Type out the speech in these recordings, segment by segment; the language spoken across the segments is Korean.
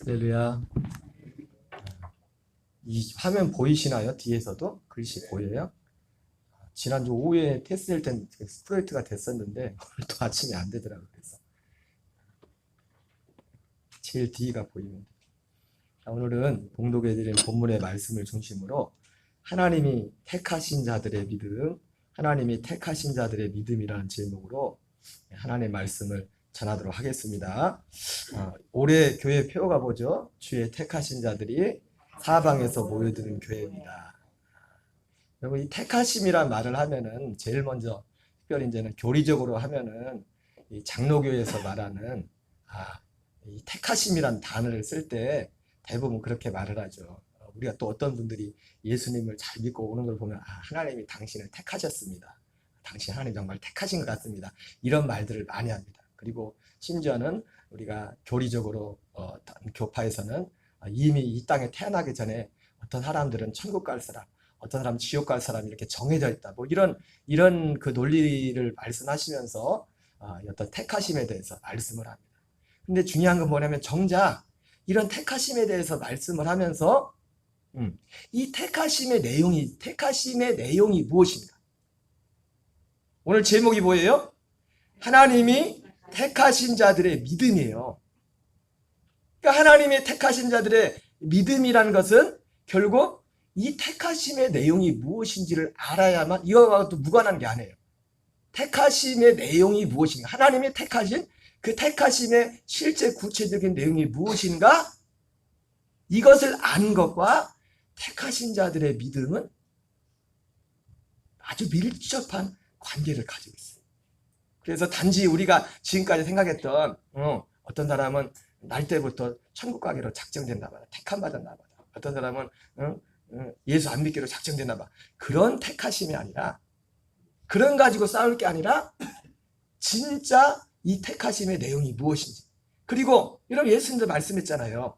할렐루야. 이 화면 보이시나요? 뒤에서도 글씨 보여요? 지난주 오후에 테스트할 땐 스프레이트가 됐었는데 오늘 또 아침에 안 되더라고요. 그래서 제일 뒤가 보이면 오늘은 봉독해 드린 본문의 말씀을 중심으로 하나님이 택하신 자들의 믿음, 하나님이 택하신 자들의 믿음이라는 제목으로 하나님의 말씀을 전하도록 하겠습니다. 올해 교회 표어가 뭐죠? 주의 택하신 자들이 사방에서 모여드는 교회입니다. 여러분, 이 택하심이란 말을 하면은 제일 먼저 특별히 이제는 교리적으로 하면은 이 장로교에서 말하는 이 택하심이란 단어를 쓸 때 대부분 그렇게 말을 하죠. 우리가 또 어떤 분들이 예수님을 잘 믿고 오는 걸 보면 하나님이 당신을 택하셨습니다. 당신 하나님 정말 택하신 것 같습니다. 이런 말들을 많이 합니다. 그리고 심지어는 우리가 교리적으로 교파에서는 이미 이 땅에 태어나기 전에 어떤 사람들은 천국 갈 사람, 어떤 사람은 지옥 갈 사람 이렇게 정해져 있다. 뭐 이런 그 논리를 말씀하시면서 어떤 택하심에 대해서 말씀을 합니다. 근데 중요한 건 뭐냐면 정작 이런 택하심에 대해서 말씀을 하면서 이 택하심의 내용이 무엇인가? 오늘 제목이 뭐예요? 하나님이 택하신 자들의 믿음이에요. 그러니까 하나님의 택하신 자들의 믿음이라는 것은 결국 이 택하심의 내용이 무엇인지를 알아야만 이거와 또 무관한 게 아니에요. 택하심의 내용이 무엇인가? 하나님이 택하신 그 택하심의 실제 구체적인 내용이 무엇인가? 이것을 아는 것과 택하신 자들의 믿음은 아주 밀접한 관계를 가지고 있어요. 그래서 단지 우리가 지금까지 생각했던 어떤 사람은 날 때부터 천국 가기로 작정됐나 봐. 택함 받았나 봐. 어떤 사람은 예수 안 믿기로 작정됐나 봐. 그런 택하심이 아니라 그런 가지고 싸울 게 아니라 진짜 이 택하심의 내용이 무엇인지. 그리고 여러분 예수님도 말씀했잖아요.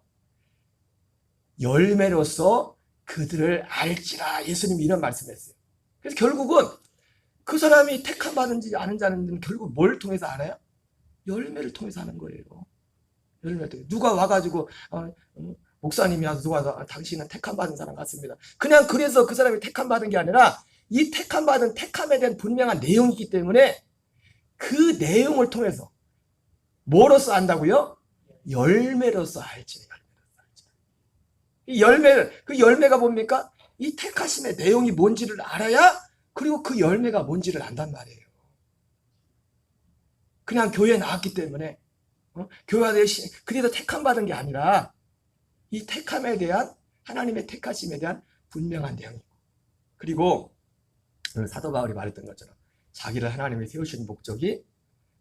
열매로서 그들을 알지라. 예수님이 이런 말씀했어요. 그래서 결국은 그 사람이 택함 받은지 아는 자는 결국 뭘 통해서 알아요? 열매를 통해서 하는 거예요. 열매를 통해서. 누가 와가지고 목사님이 와서 누가 와서 당신은 택함 받은 사람 같습니다. 그냥 그래서 그 사람이 택함 받은 게 아니라 이 택함 받은 택함에 대한 분명한 내용이기 때문에 그 내용을 통해서 뭐로써 안다고요? 열매로써 알지. 이 그 열매가 뭡니까? 이 택하심의 내용이 뭔지를 알아야 그리고 그 열매가 뭔지를 안단 말이에요. 그냥 교회에 나왔기 때문에 교회에 그래서 택함 받은 게 아니라 이 택함에 대한 하나님의 택하심에 대한 분명한 내용이고 그리고 사도 바울이 말했던 것처럼 자기를 하나님이 세우신 목적이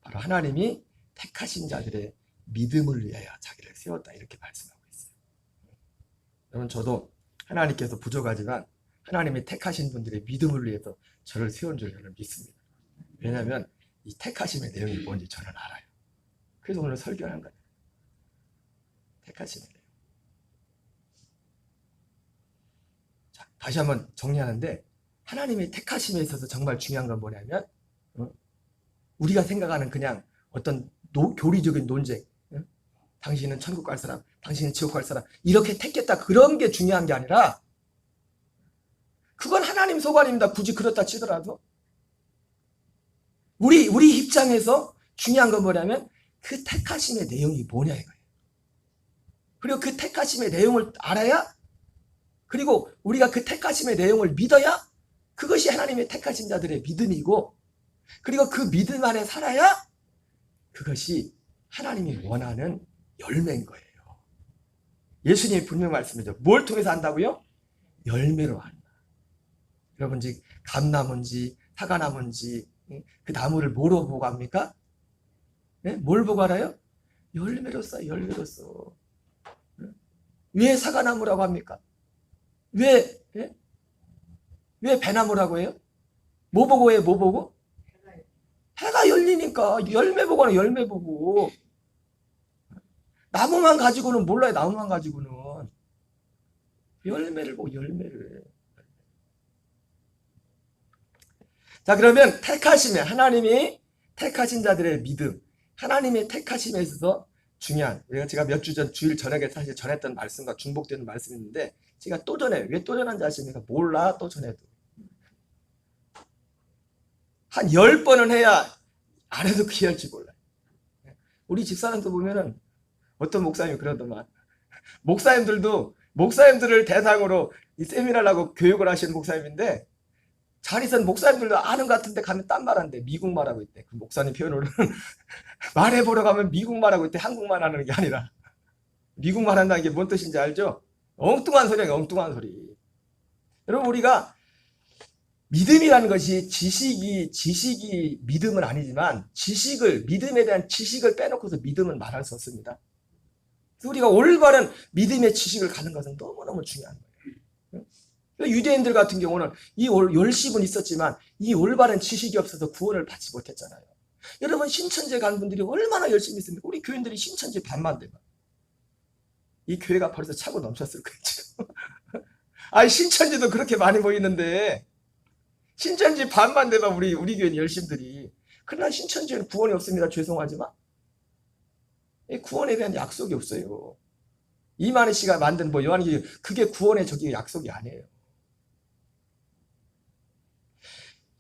바로 하나님이 택하신 자들의 믿음을 위하여 자기를 세웠다 이렇게 말씀하고 있어요. 여러분 저도 하나님께서 부족하지만 하나님이 택하신 분들의 믿음을 위해서 저를 세운 줄 저는 믿습니다. 왜냐하면 이 택하심의 내용이 뭔지 저는 알아요. 그래서 오늘 설교한 거예요. 택하심의 내용. 자, 다시 한번 정리하는데 하나님의 택하심에 있어서 정말 중요한 건 뭐냐면 우리가 생각하는 그냥 어떤 교리적인 논쟁 당신은 천국 갈 사람, 당신은 지옥 갈 사람 이렇게 택했다 그런 게 중요한 게 아니라 그건 하나님 소관입니다. 굳이 그렇다 치더라도 우리 입장에서 중요한 건 뭐냐면 그 택하심의 내용이 뭐냐 이거예요. 그리고 그 택하심의 내용을 알아야 그리고 우리가 그 택하심의 내용을 믿어야 그것이 하나님의 택하신 자들의 믿음이고 그리고 그 믿음 안에 살아야 그것이 하나님이 원하는 열매인 거예요. 예수님이 분명 말씀하죠. 뭘 통해서 안다고요? 열매로 안다. 여러분 지 감나무인지 사과나무인지 그 나무를 뭐로 보고 합니까? 네? 뭘 보고 알아요? 열매로써 열매로써. 왜 사과나무라고 합니까? 왜 배나무라고 해요? 뭐 보고 해요? 뭐 보고? 해가 열리니까 열매 보고 하나 열매 보고 나무만 가지고는 몰라요. 나무만 가지고는 열매를 보고 열매를. 자 그러면 택하심에 하나님이 택하신 자들의 믿음 하나님의 택하심에 있어서 중요한, 제가 몇 주 전, 주일 저녁에 사실 전했던 말씀과 중복되는 말씀이 있는데, 제가 또 전해요. 왜 또 전한지 아십니까? 몰라, 또 전해도. 한 10번은 해야 안 해도 귀할지 몰라요. 우리 집사람도 보면은 어떤 목사님이 그러더만, 목사님들을 대상으로 이 세미나라고 교육을 하시는 목사님인데, 잘 있었는 목사님들도 아는 것 같은데 가면 딴 말 한대. 미국말 하고 있대. 그 목사님 표현으로는 말해보러 가면 미국말 하고 있대. 한국말 하는 게 아니라. 미국말 한다는 게 뭔 뜻인지 알죠? 엉뚱한 소리야, 엉뚱한 소리. 여러분, 우리가 믿음이라는 것이 지식이 믿음은 아니지만 믿음에 대한 지식을 빼놓고서 믿음은 말할 수 없습니다. 그래서 우리가 올바른 믿음의 지식을 갖는 것은 너무너무 중요한 거예요. 유대인들 같은 경우는 이 열심은 있었지만 이 올바른 지식이 없어서 구원을 받지 못했잖아요. 여러분, 신천지에 간 분들이 얼마나 열심히 있습니까? 우리 교인들이 신천지 반만 되면 이 교회가 벌써 차고 넘쳤을 거예요, 지금. 아니, 신천지도 그렇게 많이 보이는데 신천지 반만 되면 우리 교인 열심들이. 그러나 신천지는 구원이 없습니다. 죄송하지만 이 구원에 대한 약속이 없어요. 이만희 씨가 만든 요한계시록, 그게 구원의 약속이 아니에요.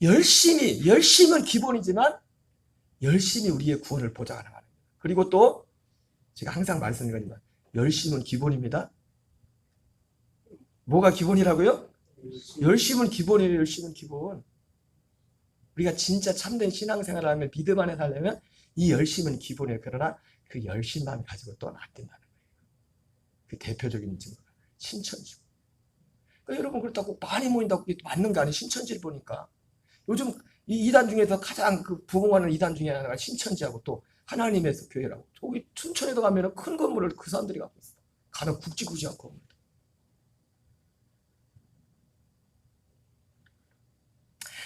열심은 기본이지만 열심히 우리의 구원을 보장하는 거예요. 그리고 또 제가 항상 말씀드리지만 열심은 기본입니다. 뭐가 기본이라고요? 열심은 기본이에요. 열심은 기본. 우리가 진짜 참된 신앙생활을 하면, 믿음 안에 살려면 이 열심은 기본이에요. 그러나 그 열심만 가지고 또는 안 된다는 거예요. 그 대표적인 증거가 신천지고. 그러니까 여러분, 그렇다고 많이 모인다고 맞는 게 아니에요. 신천지를 보니까 요즘 이 이단 중에서 가장 부흥하는 이단 중에 하나가 신천지하고 또 하나님의 교회라고. 저기 춘천에도 가면 큰 건물을 그 사람들이 갖고 있어. 가는 굵직굵직한 건물.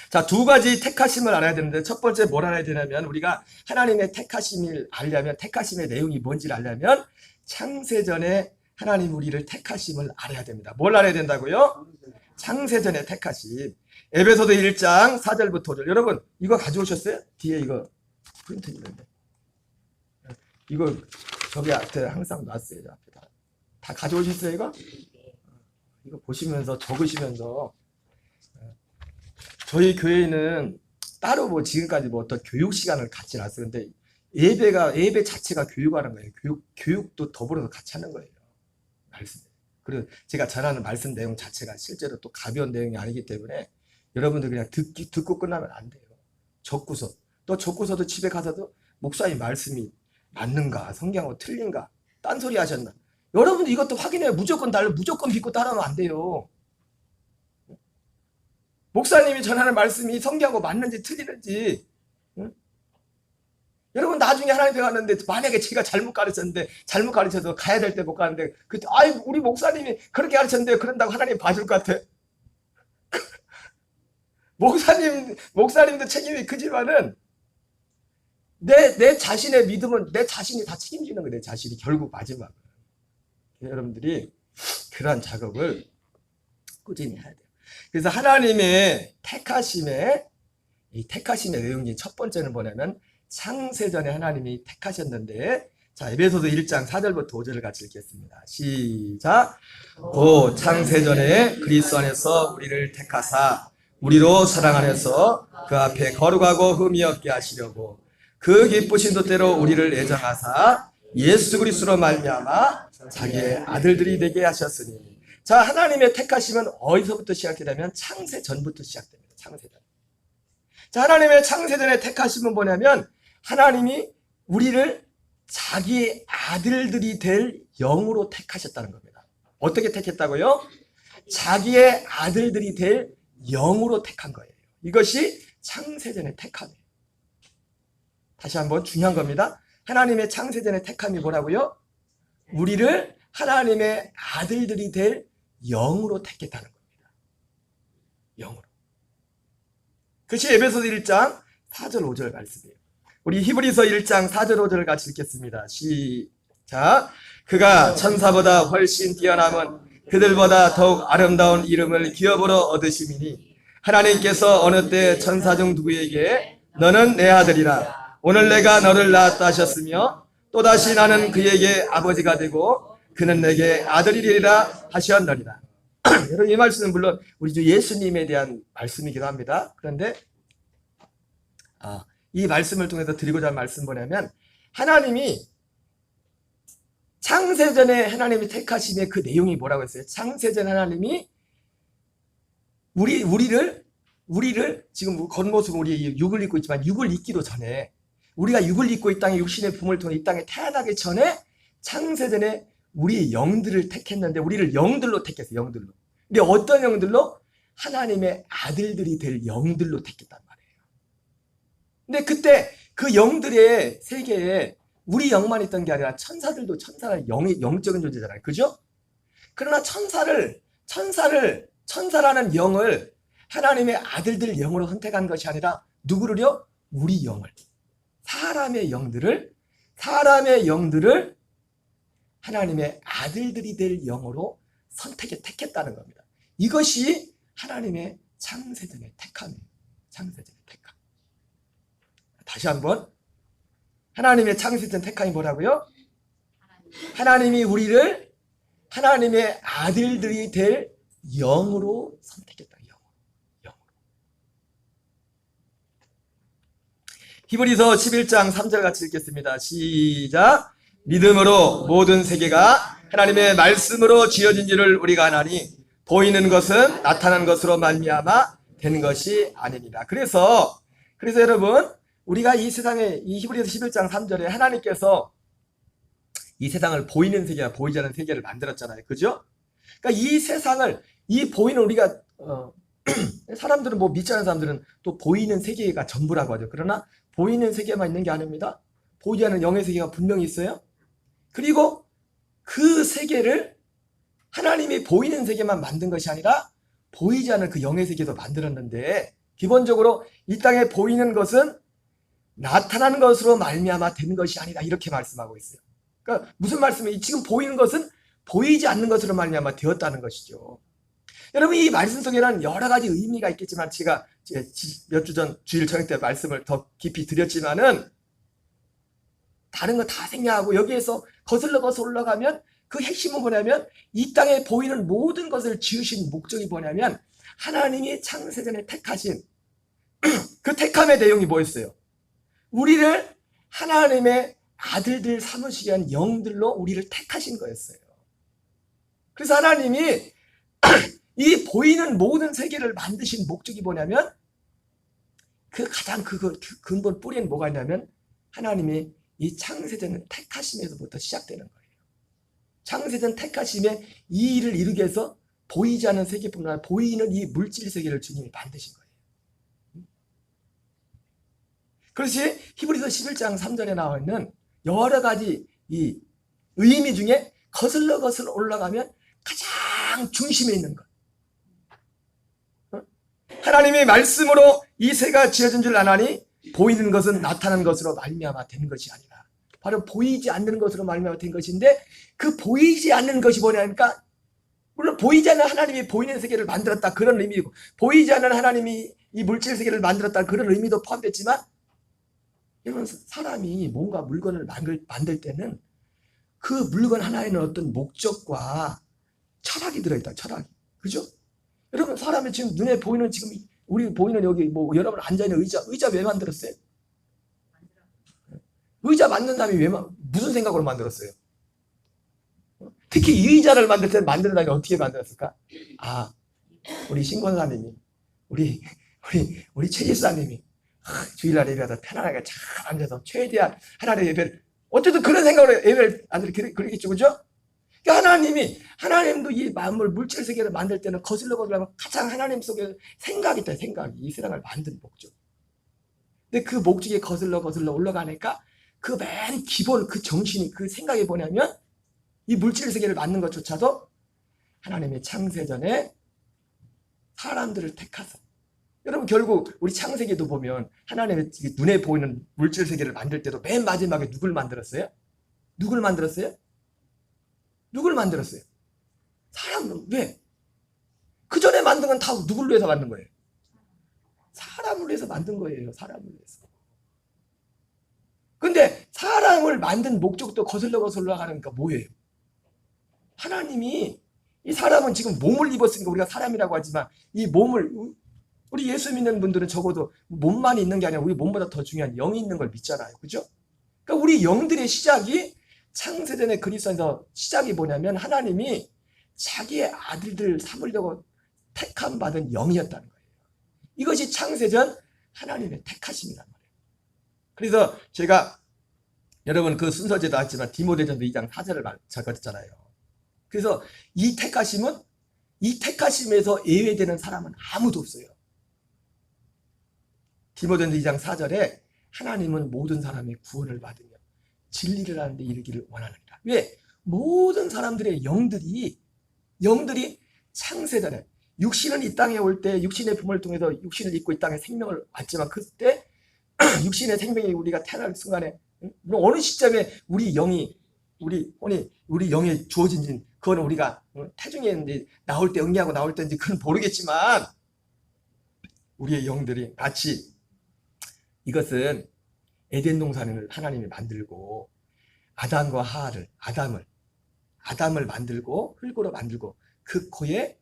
자, 두 가지 택하심을 알아야 되는데, 첫 번째 뭘 알아야 되냐면, 우리가 하나님의 택하심을 알려면, 택하심의 내용이 뭔지를 알려면 창세전에 하나님 우리를 택하심을 알아야 됩니다. 뭘 알아야 된다고요? 창세전의 택하심. 에베소서 1장 4절부터 5절. 여러분, 이거 가져오셨어요? 뒤에 이거 프린트 있는데. 이거 저기 앞에 항상 놨어요. 앞에 다 가져오셨어요, 이거? 이거 보시면서 적으시면서. 저희 교회는 따로 지금까지 어떤 교육 시간을 갖지 않았어요. 근데 예배 자체가 교육하는 거예요. 교육도 더불어서 같이 하는 거예요. 말씀. 그리고 제가 전하는 말씀 내용 자체가 실제로 또 가벼운 내용이 아니기 때문에 여러분들 그냥 듣고 끝나면 안 돼요. 적고서도 집에 가서도 목사님 말씀이 맞는가, 성경하고 틀린가, 딴소리 하셨나. 여러분들 이것도 확인해요. 무조건 믿고 따라하면 안 돼요. 목사님이 전하는 말씀이 성경하고 맞는지 틀리는지. 응? 여러분, 나중에 하나님 앞에 갔는데 만약에 제가 잘못 가르쳐서 가야 될 때 못 가는데 그때 우리 목사님이 그렇게 가르쳤는데 그런다고 하나님 봐줄 것 같아? 목사님도 책임이 크지만은 내 자신의 믿음은 내 자신이 다 책임지는 거예요. 내 자신이 결국 마지막은. 여러분들이 그러한 작업을 꾸준히 해야 돼요. 그래서 하나님의 택하심의 내용이 첫 번째는 뭐냐면 창세전에 하나님이 택하셨는데, 자, 에베소서 1장 4절부터 5절을 같이 읽겠습니다. 시작. 곧 창세전에 그리스도 안에서 우리를 택하사 우리로 사랑 안에서 그 앞에 거룩하고 흠이 없게 하시려고 그 기쁘신 뜻대로 우리를 애정하사 예수 그리스도로 말미암아 자기의 아들들이 되게 하셨으니. 자, 하나님의 택하심은 어디서부터 시작되냐면 창세전부터 시작됩니다. 창세전. 자, 하나님의 창세전의 택하심은 뭐냐면 하나님이 우리를 자기의 아들들이 될 영으로 택하셨다는 겁니다. 어떻게 택했다고요? 자기의 아들들이 될 영으로 택한 거예요. 이것이 창세전의 택함이에요. 다시 한번 중요한 겁니다. 하나님의 창세전의 택함이 뭐라고요? 우리를 하나님의 아들들이 될 영으로 택했다는 겁니다. 영으로. 그것이 에베소서 1장 4절 5절 말씀이에요. 우리 히브리서 1장 4절 5절을 같이 읽겠습니다. 시작. 그가 천사보다 훨씬 뛰어남은 그들보다 더욱 아름다운 이름을 기업으로 얻으심이니 하나님께서 어느 때 천사 중 누구에게 너는 내 아들이라 오늘 내가 너를 낳았다 하셨으며, 또다시 나는 그에게 아버지가 되고 그는 내게 아들이 되리라 하셨느니라. 여러분, 이 말씀은 물론 우리 주 예수님에 대한 말씀이기도 합니다. 그런데 이 말씀을 통해서 드리고자 하는 말씀 뭐냐면, 하나님이 창세전에 하나님이 택하심의 그 내용이 뭐라고 했어요? 창세전 하나님이 우리를 지금 겉모습은 우리 육을 입고 있지만, 육을 입기도 전에, 우리가 육을 입고 이 땅에 육신의 부모를 통해 이 땅에 태어나기 전에 창세전에 우리 영들을 택했는데, 우리를 영들로 택했어요. 영들로. 근데 어떤 영들로? 하나님의 아들들이 될 영들로 택했단 말이에요. 근데 그때 그 영들의 세계에 우리 영만 있던 게 아니라 천사들도, 천사는 영적인 존재잖아요. 그죠? 그러나 천사라는 영을 하나님의 아들들 영으로 선택한 것이 아니라 누구를요? 우리 영을, 사람의 영들을 하나님의 아들들이 될 영으로 택했다는 겁니다. 이것이 하나님의 창세전의 택함이에요. 창세전의 택함. 다시 한번, 하나님의 창세전 택함이 뭐라고요? 하나님이 우리를 하나님의 아들들이 될 영으로 선택했다. 영으로. 히브리서 11장 3절 같이 읽겠습니다. 시작. 믿음으로 모든 세계가 하나님의 말씀으로 지어진 줄을 우리가 아나니 보이는 것은 나타난 것으로 말미암아 된 것이 아닙니다. 그래서 여러분, 우리가 이 세상에, 이 히브리서 11장 3절에 하나님께서 이 세상을 보이는 세계와 보이지 않는 세계를 만들었잖아요. 그죠? 그러니까 이 세상을, 이 보이는, 우리가 사람들은, 뭐 믿지 않는 사람들은 또 보이는 세계가 전부라고 하죠. 그러나 보이는 세계만 있는 게 아닙니다. 보이지 않는 영의 세계가 분명히 있어요. 그리고 그 세계를 하나님이 보이는 세계만 만든 것이 아니라 보이지 않는 그 영의 세계도 만들었는데, 기본적으로 이 땅에 보이는 것은 나타나는 것으로 말미암아 된 것이 아니라, 이렇게 말씀하고 있어요. 그러니까 무슨 말씀이에요? 지금 보이는 것은 보이지 않는 것으로 말미암아 되었다는 것이죠. 여러분, 이 말씀 속에는 여러 가지 의미가 있겠지만, 제가 몇 주 전 주일 저녁 때 말씀을 더 깊이 드렸지만은, 다른 거 다 생략하고 여기에서 거슬러 올라가면 그 핵심은 뭐냐면, 이 땅에 보이는 모든 것을 지으신 목적이 뭐냐면, 하나님이 창세전에 택하신 그 택함의 내용이 뭐였어요? 우리를 하나님의 아들들 삼으시기 위한 영들로 우리를 택하신 거였어요. 그래서 하나님이 이 보이는 모든 세계를 만드신 목적이 뭐냐면, 그 가장 근본 뿌리는 뭐가 있냐면, 하나님이 이 창세전은 택하심에서부터 시작되는 거예요. 창세전 택하심에 이 일을 이루기 위해서 보이지 않는 세계뿐만 아니라 보이는 이 물질 세계를 주님이 만드신 거예요. 그것이 히브리서 11장 3절에 나와 있는 여러 가지 이 의미 중에 거슬러 올라가면 가장 중심에 있는 것. 하나님의 말씀으로 이 세가 지어진 줄 아나니 보이는 것은 나타난 것으로 말미암아 된 것이 아니라, 바로 보이지 않는 것으로 말미암아 된 것인데, 그 보이지 않는 것이 뭐냐니까, 물론 보이지 않는 하나님이 보이는 세계를 만들었다, 그런 의미이고, 보이지 않는 하나님이 이 물질 세계를 만들었다, 그런 의미도 포함됐지만, 여러분, 사람이 뭔가 물건을 만들 때는 그 물건 하나에는 어떤 목적과 철학이 들어있다. 철학이. 그죠? 여러분, 사람이 지금 눈에 보이는, 지금 우리 보이는 여기 뭐 여러분 앉아있는 의자 왜 만들었어요? 의자 만든 사람이 무슨 생각으로 만들었어요? 특히 이 의자를 만들 때 만들다니 어떻게 만들었을까? 우리 신권사님이, 우리 최 집사님이 주일날 예배하다 편안하게 잘 앉아서 최대한 하나님의 예배를, 어쨌든 그런 생각으로 예배를 안 그러겠죠, 그죠? 그러니까 하나님도 이 만물 물질 세계를 만들 때는 거슬러 가장 하나님 속에 생각이 있다. 생각이 이 세상을 만든 목적. 근데 그 목적이 거슬러 올라가니까 그 맨 기본 그 정신이, 그 생각이 뭐냐면, 이 물질 세계를 만든 것조차도 하나님의 창세전에 사람들을 택하서, 여러분, 결국 우리 창세기도 보면 하나님의 눈에 보이는 물질 세계를 만들 때도 맨 마지막에 누굴 만들었어요? 사람을. 왜? 그 전에 만든 건 다 누구를 위해서 만든 거예요? 사람을 위해서 만든 거예요. 사람을 위해서. 근데 사람을 만든 목적도 거슬러 가니까 뭐예요? 하나님이 이 사람은 지금 몸을 입었으니까 우리가 사람이라고 하지만 이 몸을 우리 예수 믿는 분들은 적어도 몸만 있는 게 아니라 우리 몸보다 더 중요한 영이 있는 걸 믿잖아요. 그죠? 그러니까 우리 영들의 시작이 창세전의 그리스도 안에서 시작이 뭐냐면 하나님이 자기의 아들들 삼으려고 택함 받은 영이었다는 거예요. 이것이 창세전 하나님의 택하심이란 말이에요. 그래서 제가 여러분 그 순서제도 왔지만 디모데전서 2장 4절을 적었잖아요. 그래서 이 택하심에서 예외되는 사람은 아무도 없어요. 디모데전서 2장 4절에 하나님은 모든 사람의 구원을 받으며 진리를 하는 데 이르기를 원하느니라. 왜? 모든 사람들의 영들이 창세전에 육신은 이 땅에 올 때 육신의 부모를 통해서 육신을 입고 이 땅에 생명을 왔지만 그때 육신의 생명이 우리가 태어날 순간에 어느 시점에 우리 영에 주어진지 그거는 우리가 태중에 나올 때 응리하고 나올 때인지 그건 모르겠지만 우리의 영들이 마치 이것은 에덴 동산을 하나님이 만들고 아담과 하하를 아담을 만들고 흙으로 만들고 그 코에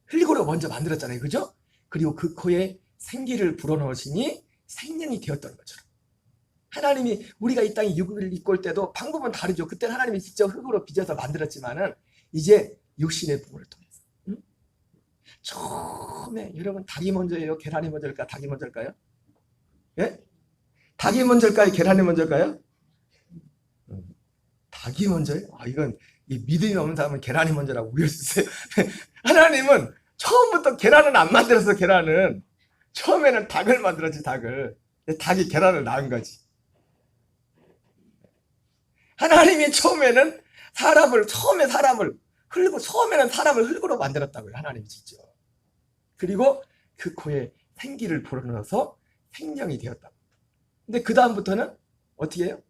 흙으로 먼저 만들었잖아요. 그죠? 그리고 그 코에 생기를 불어넣으시니 생명이 되었던 것처럼 하나님이 우리가 이 땅에 육을 입고 올 때도 방법은 다르죠. 그때는 하나님이 직접 흙으로 빚어서 만들었지만은 이제 육신의 부분을 통해서 처음에 여러분 닭이 먼저예요? 계란이 먼저일까? 닭이 먼저일까요? 예? 닭이 먼저일까요? 계란이 먼저일까요? 닭이 먼저예요? 이건 이 믿음이 없는 사람은 계란이 먼저라고 우길 수 있어요. 하나님은 처음부터 계란은 안 만들었어. 계란은 처음에는 닭을 만들었지. 닭이 계란을 낳은 거지. 하나님이 처음에는 사람을 흙으로 만들었다고요. 하나님이 직접. 그리고 그 코에 생기를 불어넣어서 생명이 되었다고. 근데 그 다음부터는 어떻게 해요?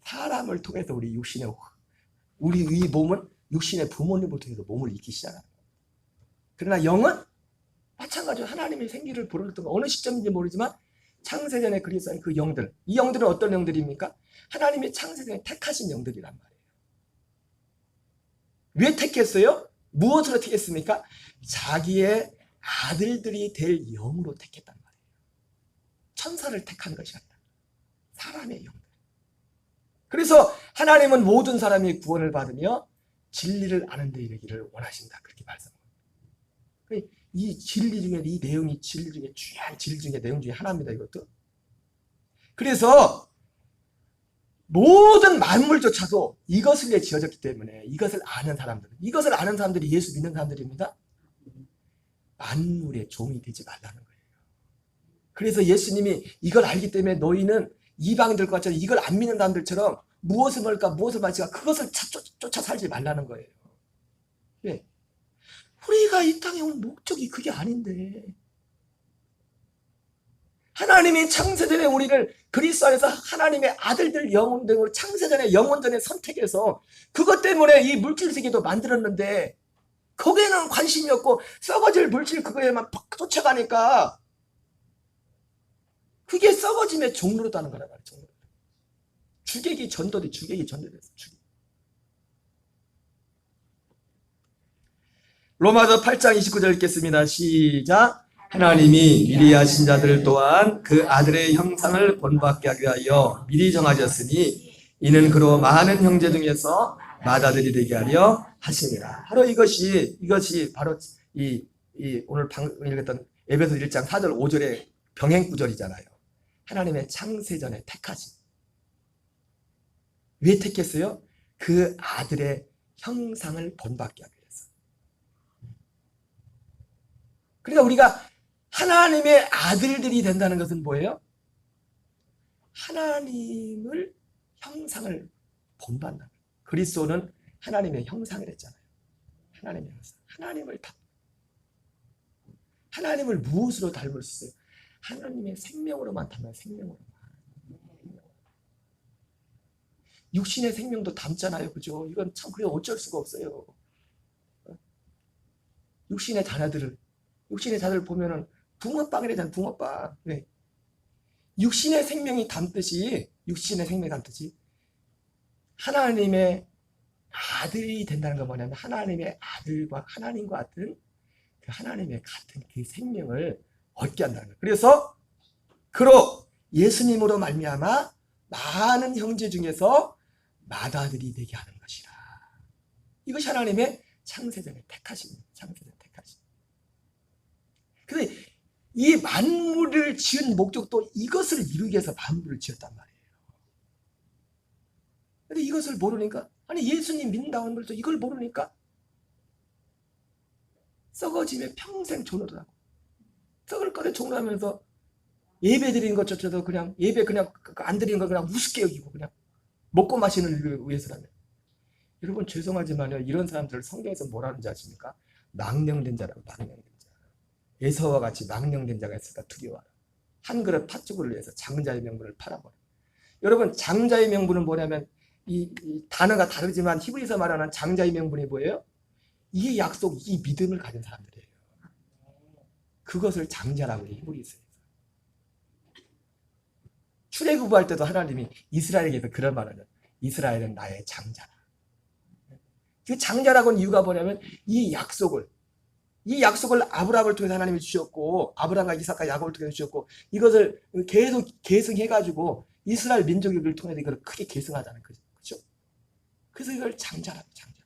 사람을 통해서 우리 몸은 육신의 부모님을 통해서 몸을 잊기 시작하는 거예요. 그러나 영은 마찬가지로 하나님의 생기를 불어넣었던 거 어느 시점인지 모르지만 창세전에 그리스도인 그 영들, 이 영들은 어떤 영들입니까? 하나님이 창세전에 택하신 영들이란 말이에요. 왜 택했어요? 무엇으로 택했습니까? 자기의 아들들이 될 영으로 택했단 말이에요. 천사를 택한 것이 아니라 사람의 영들. 그래서 하나님은 모든 사람이 구원을 받으며 진리를 아는 데 이르기를 원하신다. 그렇게 말씀합니다. 이 진리 중에 이 내용이 진리 중에 중요한 진리 중에 내용 중에 하나입니다. 이것도. 그래서 모든 만물조차도 이것을 위해 지어졌기 때문에 이것을 아는 사람들이 예수 믿는 사람들입니다. 만물의 종이 되지 말라는 거예요. 그래서 예수님이 이걸 알기 때문에 너희는 이방인들과 같이 이걸 안 믿는 사람들처럼 무엇을 먹을까 무엇을 마실까 그것을 쫓아 살지 말라는 거예요. 왜? 우리가 이 땅에 온 목적이 그게 아닌데 하나님이 창세전에 우리를 그리스도 안에서 하나님의 아들들 영혼들을 창세전에 영혼전에 선택해서 그것 때문에 이 물질세계도 만들었는데 거기에는 관심이 없고 썩어질 물질 그거에만 팍 쫓아가니까 그게 썩어짐의 종로다는 거란 말이에요. 주객이 전도됐어. 로마서 8장 29절 읽겠습니다. 시작. 하나님이 미리 하신 자들 또한 그 아들의 형상을 본받게 하기 위하여 미리 정하셨으니 이는 그로 많은 형제 중에서 맏아들이 되게 하려 하심이라. 바로 이것이 바로 오늘 방금 읽었던 에베소 1장 4절 5절의 병행 구절이잖아요. 하나님의 창세전에 택하심. 왜 택했어요? 그 아들의 형상을 본받게 하기 위해서. 그러니까 우리가 하나님의 아들들이 된다는 것은 뭐예요? 하나님을 형상을 본받는 거예요. 그리스도는 하나님의 형상을 했잖아요. 하나님의 형상. 하나님을 무엇으로 닮을 수 있어요? 하나님의 생명으로만 닮아요. 생명으로만. 육신의 생명도 닮잖아요. 그죠? 이건 참 그래 어쩔 수가 없어요. 육신의 자들 보면은 붕어빵이래잖아요. 붕어빵. 네. 육신의 생명이 닮듯이 육신의 생명이란 뜻이 하나님의 아들이 된다는 건 뭐냐면 하나님의 아들과 하나님과 같은 그 하나님의 같은 그 생명을 얻게 한다는 거예요. 그래서 그로 예수님으로 말미암아 많은 형제 중에서 맏아들이 되게 하는 것이라. 이것이 하나님의 창세전에 택하신, 창세전 택하신. 근데 이 만물을 지은 목적도 이것을 이루기 위해서 만물을 지었단 말이에요. 근데 이것을 모르니까, 아니 예수님 믿는다고 하는 것도 이걸 모르니까 썩어지며 평생 존어를 하고, 썩을 것에 존어하면서 예배 드리는 것조차도 그냥 예배 그냥 안 드리는 거 그냥 우습게 여기고 그냥 먹고 마시는 일을 위해서라면. 여러분 죄송하지만요, 이런 사람들을 성경에서 뭐라는지 아십니까? 망령된 자라고. 망령된 자. 에서와 같이 망령된 자가 있을까 두려워하라. 한 그릇 팥죽을 위해서 장자의 명분을 팔아버려. 여러분 장자의 명분은 뭐냐면 이 단어가 다르지만 히브리서 말하는 장자의 명분이 뭐예요? 이 약속, 이 믿음을 가진 사람들이에요. 그것을 장자라고 해요, 히브리서에서. 출애굽할 때도 하나님이 이스라엘에게서 그런 말을 해요. 이스라엘은 나의 장자라. 그 장자라고 하는 이유가 뭐냐면 이 약속을 아브라함을 통해서 하나님이 주셨고, 아브라함과 이삭과 야곱을 통해서 주셨고, 이것을 계속 계승해가지고 이스라엘 민족을 통해서 이걸 크게 계승하자는 거죠. 그렇죠? 그래서 이걸 장자라고, 장자.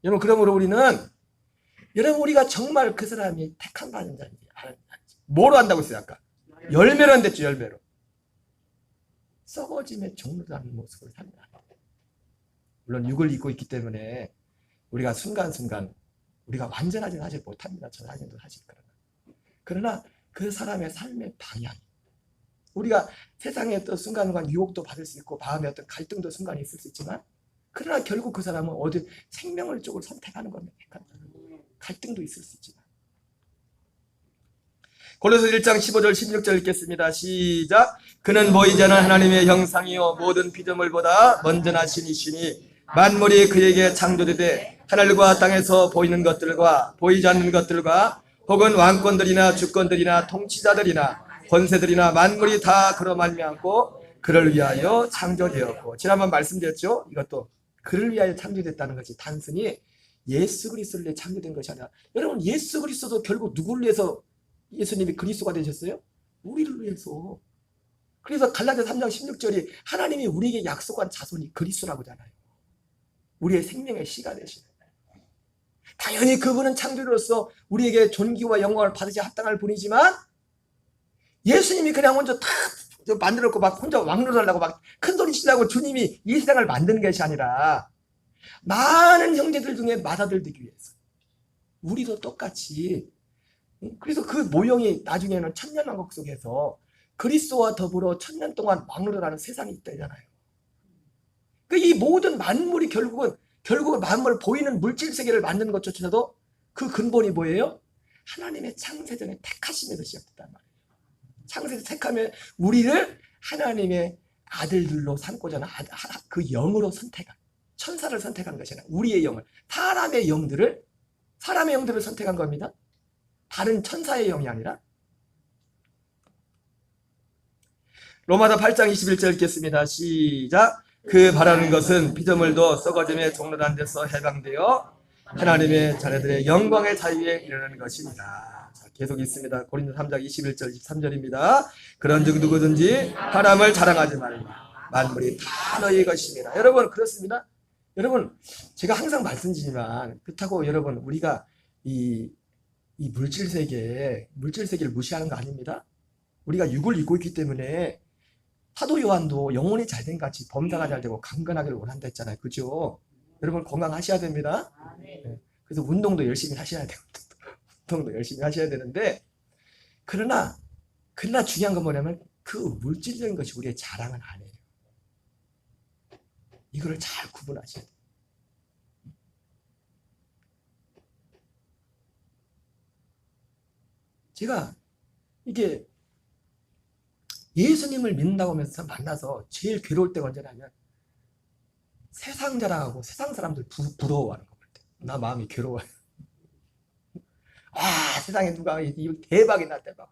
여러분, 그러므로 우리가 정말 그 사람이 택한 받은 자인지 아는지. 뭐로 한다고 했어요, 아까? 열매로 한댔죠, 열매로. 썩어짐의 종로도 하는 모습을 산다. 물론 육을 입고 있기 때문에 우리가 순간순간 우리가 완전하지는 하지 못합니다. 저 자신도 사실 그러나 그 사람의 삶의 방향, 우리가 세상에 어떤 순간순간 유혹도 받을 수 있고 마음의 어떤 갈등도 순간 있을 수 있지만, 그러나 결국 그 사람은 어디 생명을 쪽을 선택하는 겁니다. 갈등도 있을 수 있지만. 골로새 1장 15절 16절 읽겠습니다. 시작. 그는 보이지 않는 하나님의 형상이요 모든 피조물보다 먼저 나신 이시니 만물이 그에게 창조되되 하늘과 땅에서 보이는 것들과 보이지 않는 것들과 혹은 왕권들이나 주권들이나 통치자들이나 권세들이나 만물이 다 그로 말미암고 그를 위하여 창조되었고. 지난번 말씀드렸죠. 이것도 그를 위하여 창조됐다는 것이 단순히 예수 그리스도를 위해 창조된 것이 아니라, 여러분 예수 그리스도도 결국 누구를 위해서 예수님이 그리스도가 되셨어요? 우리를 위해서. 그래서 갈라디아 3장 16절이 하나님이 우리에게 약속한 자손이 그리스도라고 하잖아요. 우리의 생명의 씨가 되시는. 당연히 그분은 창조로서 우리에게 존귀와 영광을 받으시 합당할 분이지만, 예수님이 그냥 먼저 다 만들었고 막 혼자 왕노릇하려고 막 큰소리 치려고 주님이 이 세상을 만드는 것이 아니라 많은 형제들 중에 맏아들 되기 위해서 우리도 똑같이. 그래서 그 모형이 나중에는 천년왕국 속에서 그리스도와 더불어 천년 동안 왕노릇하는 세상이 있다잖아요. 이 모든 만물이 결국은 만물 보이는 물질 세계를 만드는 것조차도 그 근본이 뭐예요? 하나님의 창세전에 택하심에서 시작됐단 말이에요. 창세전 택하면 우리를 하나님의 아들들로 삼고자 하는 그 영으로 선택한, 천사를 선택한 것이 아니라 우리의 영을, 사람의 영들을 선택한 겁니다. 다른 천사의 영이 아니라. 로마서 8장 21절 읽겠습니다. 시작. 그 바라는 것은 피조물도 썩어짐에 종로란 데서 해방되어 하나님의 자녀들의 영광의 자유에 이르는 것입니다. 자, 계속 있습니다. 고린도 3장 21절 23절입니다. 그런즉 누구든지 사람을 자랑하지 말라. 만물이 다 너희 것입니다. 여러분 그렇습니다. 여러분 제가 항상 말씀드리지만, 그렇다고 여러분 우리가 이 물질 세계를 무시하는 거 아닙니다. 우리가 육을 입고 있기 때문에 사도 요한도 영혼이 잘된 같이 범사가 잘 되고 강건하기를 원한다 했잖아요. 그죠? 여러분 건강하셔야 됩니다. 네. 그래서 운동도 열심히 하셔야 돼요. 운동도 열심히 하셔야 되는데, 그러나 중요한 건 뭐냐면 그 물질적인 것이 우리의 자랑은 아니에요. 이거를 잘 구분하셔야 돼요. 제가 이게 예수님을 믿는다고 하면서 만나서 제일 괴로울 때가 언제냐면, 세상 자랑하고 세상 사람들 부러워하는 거 볼 때 나 마음이 괴로워요. 세상에 누가 대박이나 대박.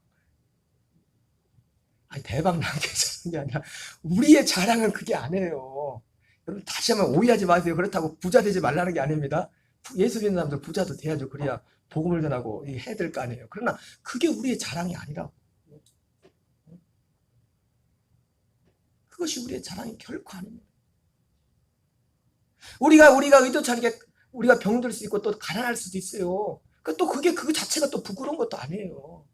대박 나게 자는 게 아니라 우리의 자랑은 그게 아니에요. 여러분 다시 한번 오해하지 마세요. 그렇다고 부자 되지 말라는 게 아닙니다. 예수 믿는 사람들 부자도 돼야죠. 그래야 복음을 전하고 해야 될 거 아니에요. 그러나 그게 우리의 자랑이 아니라고. 그것이 우리의 자랑이 결코 아닙니다. 우리가 의도치 않게 우리가 병들 수 있고 또 가난할 수도 있어요. 또 그게 그 자체가 또 부끄러운 것도 아니에요.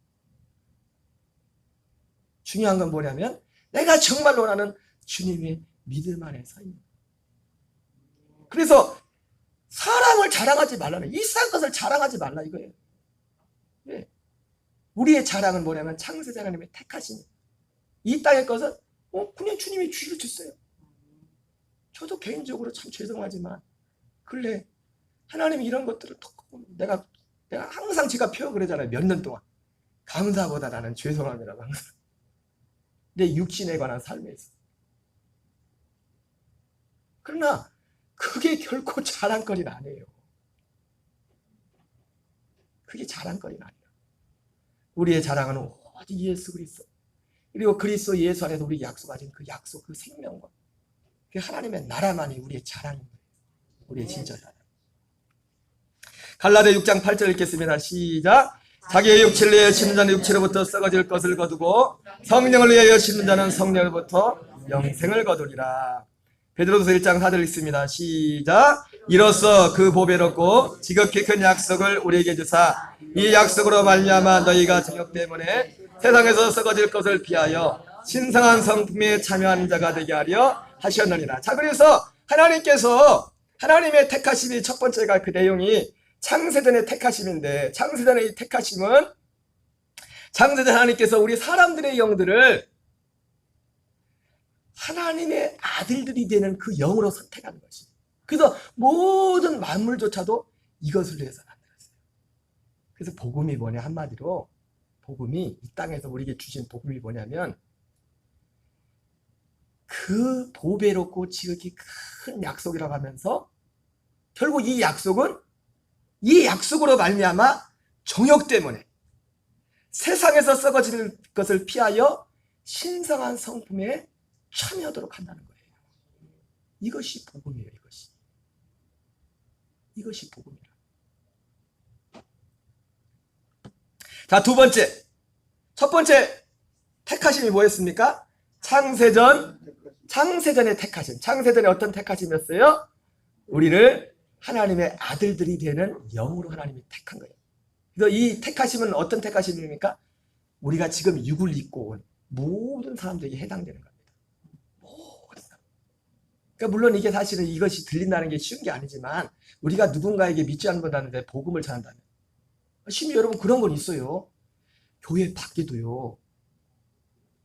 중요한 건 뭐냐면 내가 정말 원하는 주님의 믿음 안에 서 있는. 그래서 사람을 자랑하지 말라는, 이 세상 것을 자랑하지 말라 이거예요. 네. 우리의 자랑은 뭐냐면 창세자 하나님의 택하신 이 땅의 것은 그냥 주님이 주시고 줬어요. 저도 개인적으로 참 죄송하지만 근래 하나님이 이런 것들을 내가 항상 제가 표현 그러잖아요. 몇 년 동안 감사보다 나는 죄송함이라고 항상 내 육신에 관한 삶에서. 그러나 그게 결코 자랑거리는 아니에요. 그게 자랑거리는 아니에요. 우리의 자랑은 오직 예수 그리스도, 그리고 그리스도 예수 안에서 우리 약속하신 그 약속, 그 생명과 그 하나님의 나라만이 우리의 자랑인 거예요. 우리의 진짜 자랑. 갈라디아 6장 8절 읽겠습니다. 시작. 자기의 육체를 위하여 심는 자는 육체로부터 썩어질 것을 거두고 성령을 위하여 심는 자는 성령으로부터 영생을 거두리라. 베드로서 1장 4절 읽습니다. 시작. 이로써 그 보배롭고 지극히 큰 약속을 우리에게 주사 이 약속으로 말미암아 너희가 정욕 때문에 세상에서 썩어질 것을 피하여 신성한 성품에 참여하는 자가 되게 하려 하셨느니라. 자, 그래서 하나님께서 하나님의 택하심이 첫 번째가 그 내용이 창세전의 택하심인데, 창세전의 이 택하심은 창세전 하나님께서 우리 사람들의 영들을 하나님의 아들들이 되는 그 영으로 선택하는 것이에요. 그래서 모든 만물조차도 이것을 위해서 만들었어요. 그래서 복음이 뭐냐, 한마디로 복음이 이 땅에서 우리에게 주신 복음이 뭐냐면 그 보배롭고 지극히 큰 약속이라고 하면서 결국 이 약속은 이 약속으로 말미암아 정욕 때문에 세상에서 썩어질 것을 피하여 신성한 성품에 참여하도록 한다는 거예요. 이것이 복음이에요. 이것이 복음이라. 자, 두 번째. 첫 번째 택하심이 뭐였습니까? 창세전의 택하심. 창세전에 어떤 택하심이었어요? 우리를 하나님의 아들들이 되는 영으로 하나님이 택한 거예요. 그래서 이 택하심은 어떤 택하심입니까? 우리가 지금 육을 입고 온 모든 사람들에게 해당되는 겁니다. 모든 사람. 그러니까 물론 이게 사실은 이것이 들린다는 게 쉬운 게 아니지만 우리가 누군가에게 믿지 않는다는데 복음을 전한다면 심지어 여러분 그런 건 있어요. 교회 밖에도요.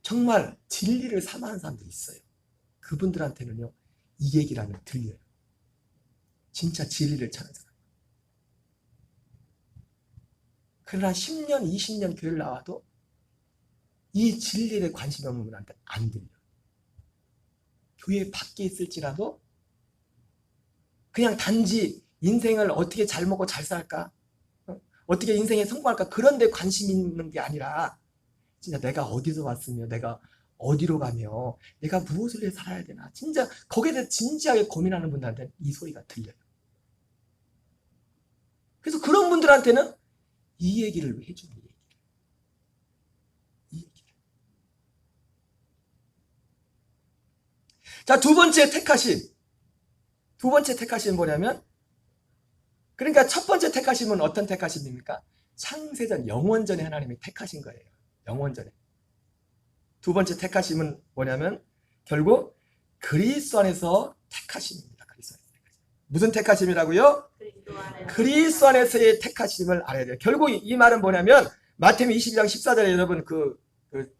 정말 진리를 사모하는 사람들이 있어요. 그분들한테는요. 이 얘기를 하면 들려요. 진짜 진리를 찾는 사람. 그러나 10년, 20년 교회를 나와도 이 진리에 관심이 없는 분한테 안 들려요. 교회 밖에 있을지라도 그냥 단지 인생을 어떻게 잘 먹고 잘 살까? 어떻게 인생에 성공할까? 그런 데 관심이 있는 게 아니라 진짜 내가 어디서 왔으며 내가 어디로 가며 내가 무엇을 위해 살아야 되나? 진짜 거기에 대해 진지하게 고민하는 분들한테는 이 소리가 들려요. 그래서 그런 분들한테는 이 얘기를 해주는 이 얘기를. 자, 두 번째 택하심. 두 번째 택하심은 뭐냐면, 그러니까 첫 번째 택하심은 어떤 택하심입니까? 창세전, 영원전에 하나님이 택하신 거예요. 영원전에. 두 번째 택하심은 뭐냐면, 결국 그리스도 안에서 택하심입니다. 그리스도 안에서 택하심. 무슨 택하심이라고요? 그리스도 안에서의 택하심을 알아야 돼요. 결국 이 말은 뭐냐면 마태복음 22장 14절에 여러분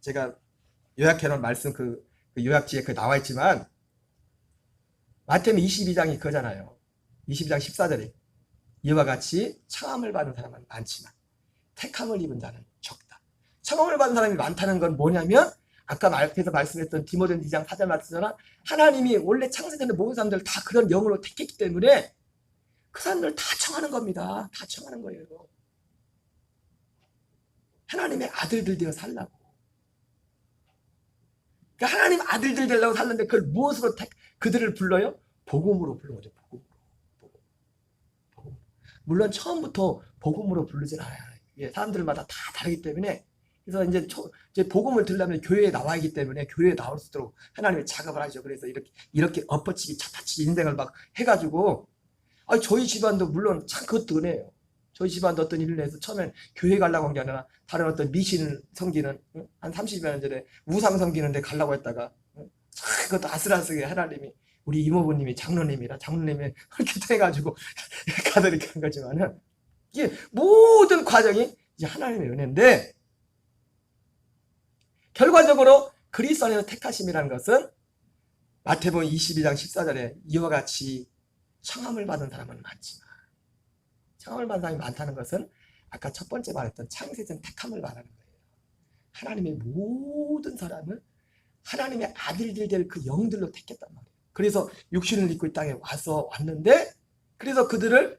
제가 요약해놓은 말씀 그 요약지에 나와 있지만 마태복음 22장이 그거잖아요. 22장 14절에 이와 같이 청함을 받은 사람은 많지만 택함을 입은 자는 적다. 청함을 받은 사람이 많다는 건 뭐냐면 아까 앞에서 말씀했던 디모데전 2장 4절 말씀처럼 하나님이 원래 창세전에 모든 사람들 다 그런 영으로 택했기 때문에 그 사람들 다 청하는 겁니다. 다 청하는 거예요. 하나님의 아들들 되어 살라고. 그러니까 하나님 아들들 되려고 살는데 그걸 무엇으로 그들을 불러요? 복음으로 부른 거죠. 복음. 물론 처음부터 복음으로 부르진 않아요. 사람들마다 다 다르기 때문에. 그래서 이제 복음을 들려면 교회에 나와야 하기 때문에 교회에 나올 수 있도록 하나님이 작업을 하죠. 그래서 이렇게 엎어치기 차타치기 인생을 막 해가지고, 저희 집안도 물론 참 그것도 은혜예요. 저희 집안도 어떤 일을 해서 처음엔 교회 가려고 한 게 아니라 다른 어떤 미신 섬기는, 한 30여 년 전에 우상 섬기는 데 가려고 했다가, 그것도 아슬아슬하게 하나님이, 우리 이모부님이 장로님이 그렇게 해가지고 가더니 한 거지만은, 이게 모든 과정이 이제 하나님의 은혜인데, 결과적으로 그리스도 안에서 택하심이라는 것은 마태복음 22장 14절에 이와 같이 청함을 받은 사람은 많지만, 청함을 받은 사람이 많다는 것은 아까 첫 번째 말했던 창세전 택함을 말하는 거예요. 하나님의 모든 사람을 하나님의 아들들 될 그 영들로 택했단 말이에요. 그래서 육신을 입고 이 땅에 왔는데, 그래서 그들을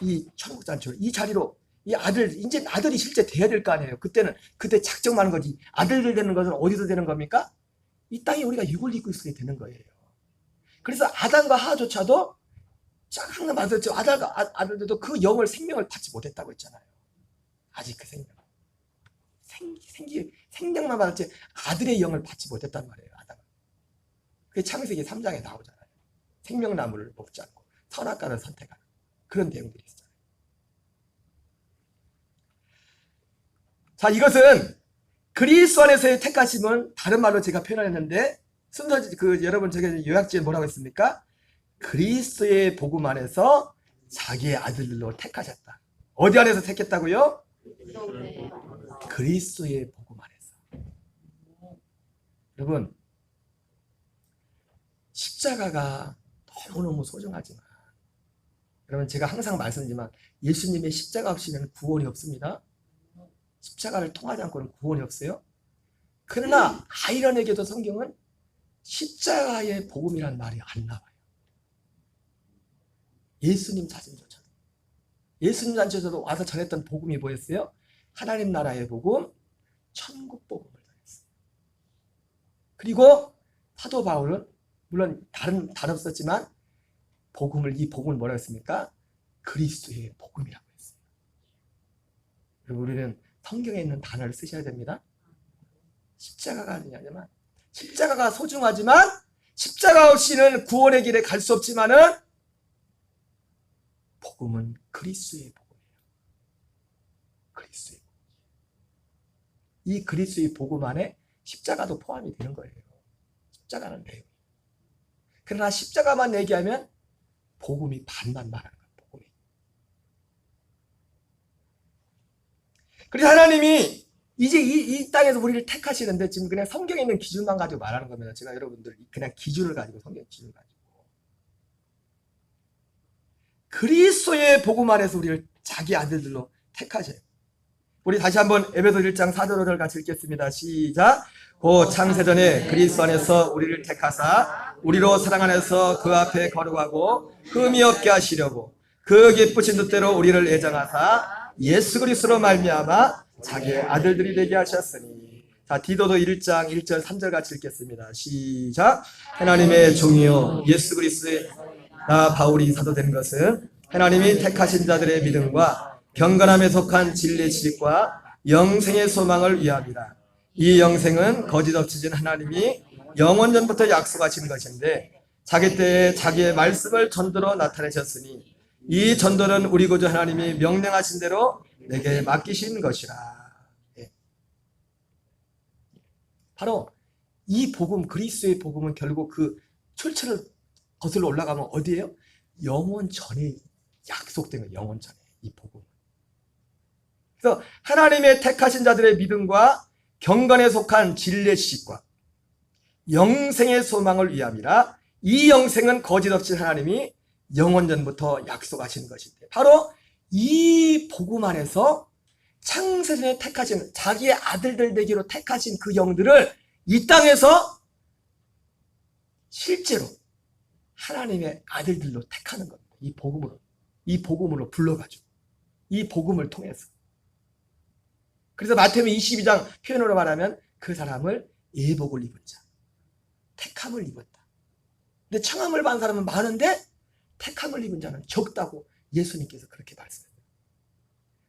이 천국잔치로, 이 자리로, 이제 아들이 실제 돼야 될 거 아니에요. 그때 작정하는 거지. 아들들 되는 것은 어디서 되는 겁니까? 이 땅에 우리가 육을 입고 있게 되는 거예요. 그래서 아담과 하와조차도 항상 말했죠. 아들들도 그 영을, 생명을 받지 못했다고 했잖아요. 아직 그 생명만 받았지 아들의 영을 받지 못했단 말이에요. 아담은. 그게 창세기 3장에 나오잖아요. 생명나무를 먹지 않고 선악과를 선택하는 그런 내용들이 있어요. 자, 이것은 그리스도 안에서의 택하심은 다른 말로 제가 표현했는데, 여러분 제가 요약지에 뭐라고 했습니까? 그리스도의 복음 안에서 자기의 아들들로 택하셨다. 어디 안에서 택했다고요? 그리스도의 복음 안에서. 여러분, 십자가가 너무너무 소중하지만, 여러분 제가 항상 말씀드리지만 예수님의 십자가 없이는 구원이 없습니다. 십자가를 통하지 않고는 구원이 없어요. 그러나 아이러니하게도 성경은 십자가의 복음이라는 말이 안 나와요. 예수님 자신조차도. 예수님 자신조차도 와서 전했던 복음이 뭐였어요? 하나님 나라의 복음, 천국 복음을 전했어요. 그리고 사도 바울은 물론 다른 단어 썼지만 이 복음을 뭐라고 했습니까? 그리스도의 복음이라고 했어요. 그리고 우리는 성경에 있는 단어를 쓰셔야 됩니다. 십자가가 아니냐면, 십자가가 소중하지만 십자가 없이는 구원의 길에 갈 수 없지만은 복음은 그리스도의 복음이에요. 그리스도의 복음. 이 그리스도의 복음 안에 십자가도 포함이 되는 거예요. 십자가는 내용. 그러나 십자가만 얘기하면 복음이 반만 말하는 거예요. 복음이. 그래서 하나님이 이제 이 땅에서 우리를 택하시는데, 지금 그냥 성경에 있는 기준만 가지고 말하는 겁니다. 제가 여러분들 그냥 기준을 가지고, 성경 기준을 가지고. 그리스도의 복음 안에서 우리를 자기 아들들로 택하셔요. 우리 다시 한번 에베소 1장 4절 5절 같이 읽겠습니다. 시작. 곧 창세전에 그리스도 안에서 우리를 택하사 우리로 사랑 안에서 그 앞에 거룩하고 흠이 없게 하시려고 그 기쁘신 뜻대로 우리를 애정하사 예수 그리스도로 말미암아 자기의 아들들이 되게 하셨으니. 자, 디도서 1장 1절 3절 같이 읽겠습니다. 시작. 하나님의 종이요 예수 그리스도의 나 바울이 사도된 것은 하나님이 택하신 자들의 믿음과 경건함에 속한 진리의 지식과 영생의 소망을 위함이라. 이 영생은 거짓 없으신 하나님이 영원전부터 약속하신 것인데 자기 때에 자기의 말씀을 전도로 나타내셨으니 이 전도는 우리 구주 하나님이 명령하신 대로 내게 맡기신 것이라. 바로 이 복음, 그리스도의 복음은 결국 그 출처를 거슬러 올라가면 어디예요? 영원 전에 약속된 거예요. 영원 전에 이 복음. 그래서 하나님의 택하신 자들의 믿음과 경건에 속한 진리의 지식과 영생의 소망을 위함이라. 이 영생은 거짓 없이 하나님이 영원전부터 약속하신 것인데, 바로 이 복음 안에서 창세전에 택하신 자기의 아들들 되기로 택하신 그 영들을 이 땅에서 실제로 하나님의 아들들로 택하는 겁니다. 이 복음으로 불러가지고, 이 복음을 통해서. 그래서 마태복음 22장 표현으로 말하면 그 사람을 예복을 입은 자, 택함을 입었다. 근데 청함을 받은 사람은 많은데 택함을 입은 자는 적다고 예수님께서 그렇게 말씀했어요.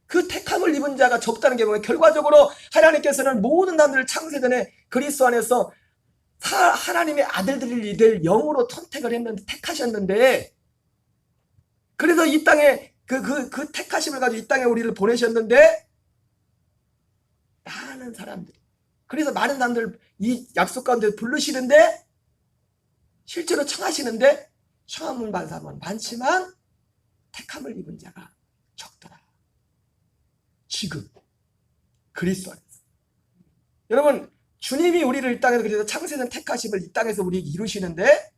그 택함을 입은 자가 적다는 게 뭐예요? 결과적으로 하나님께서는 모든 사람들을 창세전에 그리스도 안에서 하나님의 아들들을 영으로 선택을 했는데, 택하셨는데, 그래서 이 땅에 그 택하심을 가지고 이 땅에 우리를 보내셨는데, 많은 사람들, 그래서 많은 사람들 이 약속 가운데 부르시는데, 실제로 청하시는데, 청함을 받은 사람은 많지만 택함을 입은 자가 적더라. 지금 그리스도 안에서. 여러분, 주님이 우리를 이 땅에서, 그래서 창세전 택하심을 이 땅에서 우리에게 이루시는데,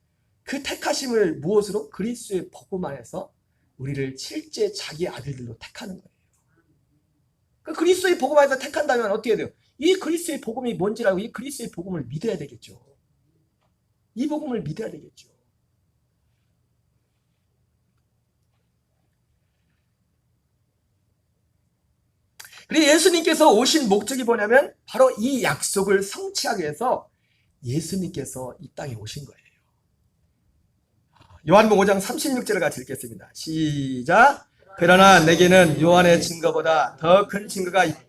그 택하심을 무엇으로? 그리스도의 복음 안에서 우리를 실제 자기 아들들로 택하는 거예요. 그 그리스도의 복음 안에서 택한다면 어떻게 돼요? 이 그리스도의 복음이 뭔지라고, 이 그리스도의 복음을 믿어야 되겠죠. 이 복음을 믿어야 되겠죠. 그리고 예수님께서 오신 목적이 뭐냐면 바로 이 약속을 성취하기 위해서 예수님께서 이 땅에 오신 거예요. 요한복음 5장 36절을 같이 읽겠습니다. 시작. 그러나 내게는 요한의 증거보다 더 큰 증거가 있다.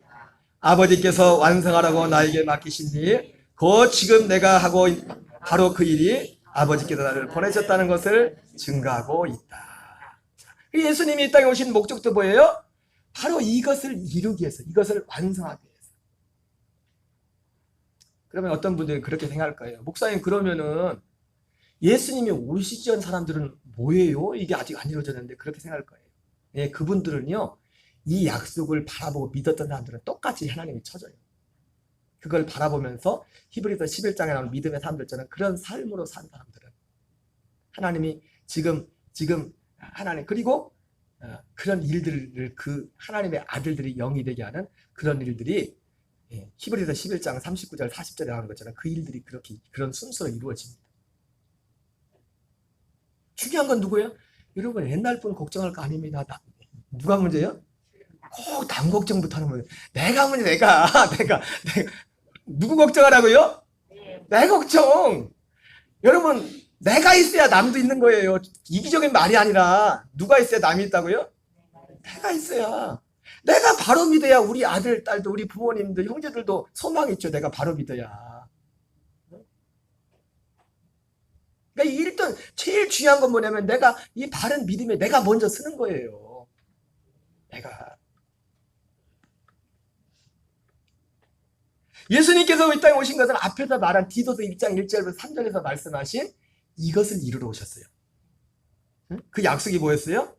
아버지께서 완성하라고 나에게 맡기신 일, 곧 지금 내가 하고 바로 그 일이 아버지께서 나를 보내셨다는 것을 증거하고 있다. 예수님이 이 땅에 오신 목적도 뭐예요? 바로 이것을 이루기 위해서, 이것을 완성하기 위해서. 그러면 어떤 분들이 그렇게 생각할 거예요. 목사님, 그러면은 예수님이 오시기 전 사람들은 뭐예요? 이게 아직 안 이루어졌는데, 그렇게 생각할 거예요. 예, 그분들은요, 이 약속을 바라보고 믿었던 사람들은 똑같이 하나님이 쳐져요. 그걸 바라보면서 히브리서 11장에 나오는 믿음의 사람들처럼 그런 삶으로 산 사람들은 하나님이 지금 하나님, 그리고 그런 일들을 그 하나님의 아들들이 영이 되게 하는 그런 일들이, 히브리서 11장 39절 40절에 나오는 것처럼 그 일들이 그렇게 그런 순서로 이루어집니다. 중요한 건 누구예요? 여러분, 옛날 분 걱정할 거 아닙니다. 누가 문제예요? 꼭 남 걱정부터 하는 거예요. 내가 문제, 내가 누구 걱정하라고요? 내 걱정. 여러분, 내가 있어야 남도 있는 거예요. 이기적인 말이 아니라 누가 있어야 남이 있다고요? 내가 있어야. 내가 바로 믿어야 우리 아들, 딸도, 우리 부모님들, 형제들도 소망이 있죠. 내가 바로 믿어야. 그러니까 일단 제일 중요한 건 뭐냐면 내가 이 바른 믿음에 내가 먼저 쓰는 거예요. 내가. 예수님께서 이 땅에 오신 것은 앞에서 말한 디도서 1장 1절부터 3절에서 말씀하신 이것을 이루러 오셨어요. 그 약속이 뭐였어요?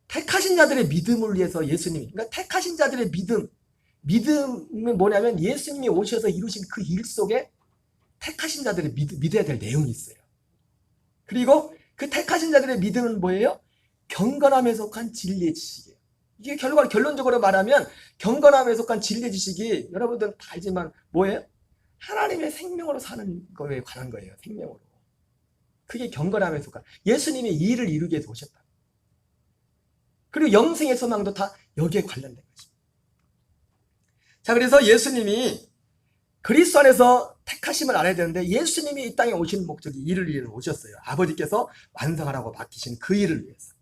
택하신 자들의 믿음을 위해서 예수님이, 그러니까 택하신 자들의 믿음은 뭐냐면 예수님이 오셔서 이루신 그 일 속에 택하신 자들의 믿어야 될 내용이 있어요. 그리고 그 택하신 자들의 믿음은 뭐예요? 경건함에 속한 진리의 지식이에요. 이게 결론적으로 말하면 경건함에 속한 진리의 지식이 여러분들은 다 알지만 뭐예요? 하나님의 생명으로 사는 거에 관한 거예요. 생명으로. 그게 경건함에 속한, 예수님이 이 일을 이루기 위해서 오셨다. 그리고 영생의 소망도 다 여기에 관련된 것입니다. 자, 그래서 예수님이 그리스도 안에서 택하심을 알아야 되는데 예수님이 이 땅에 오신 목적이 일을 위해서 오셨어요. 아버지께서 완성하라고 맡기신 그 일을 위해서.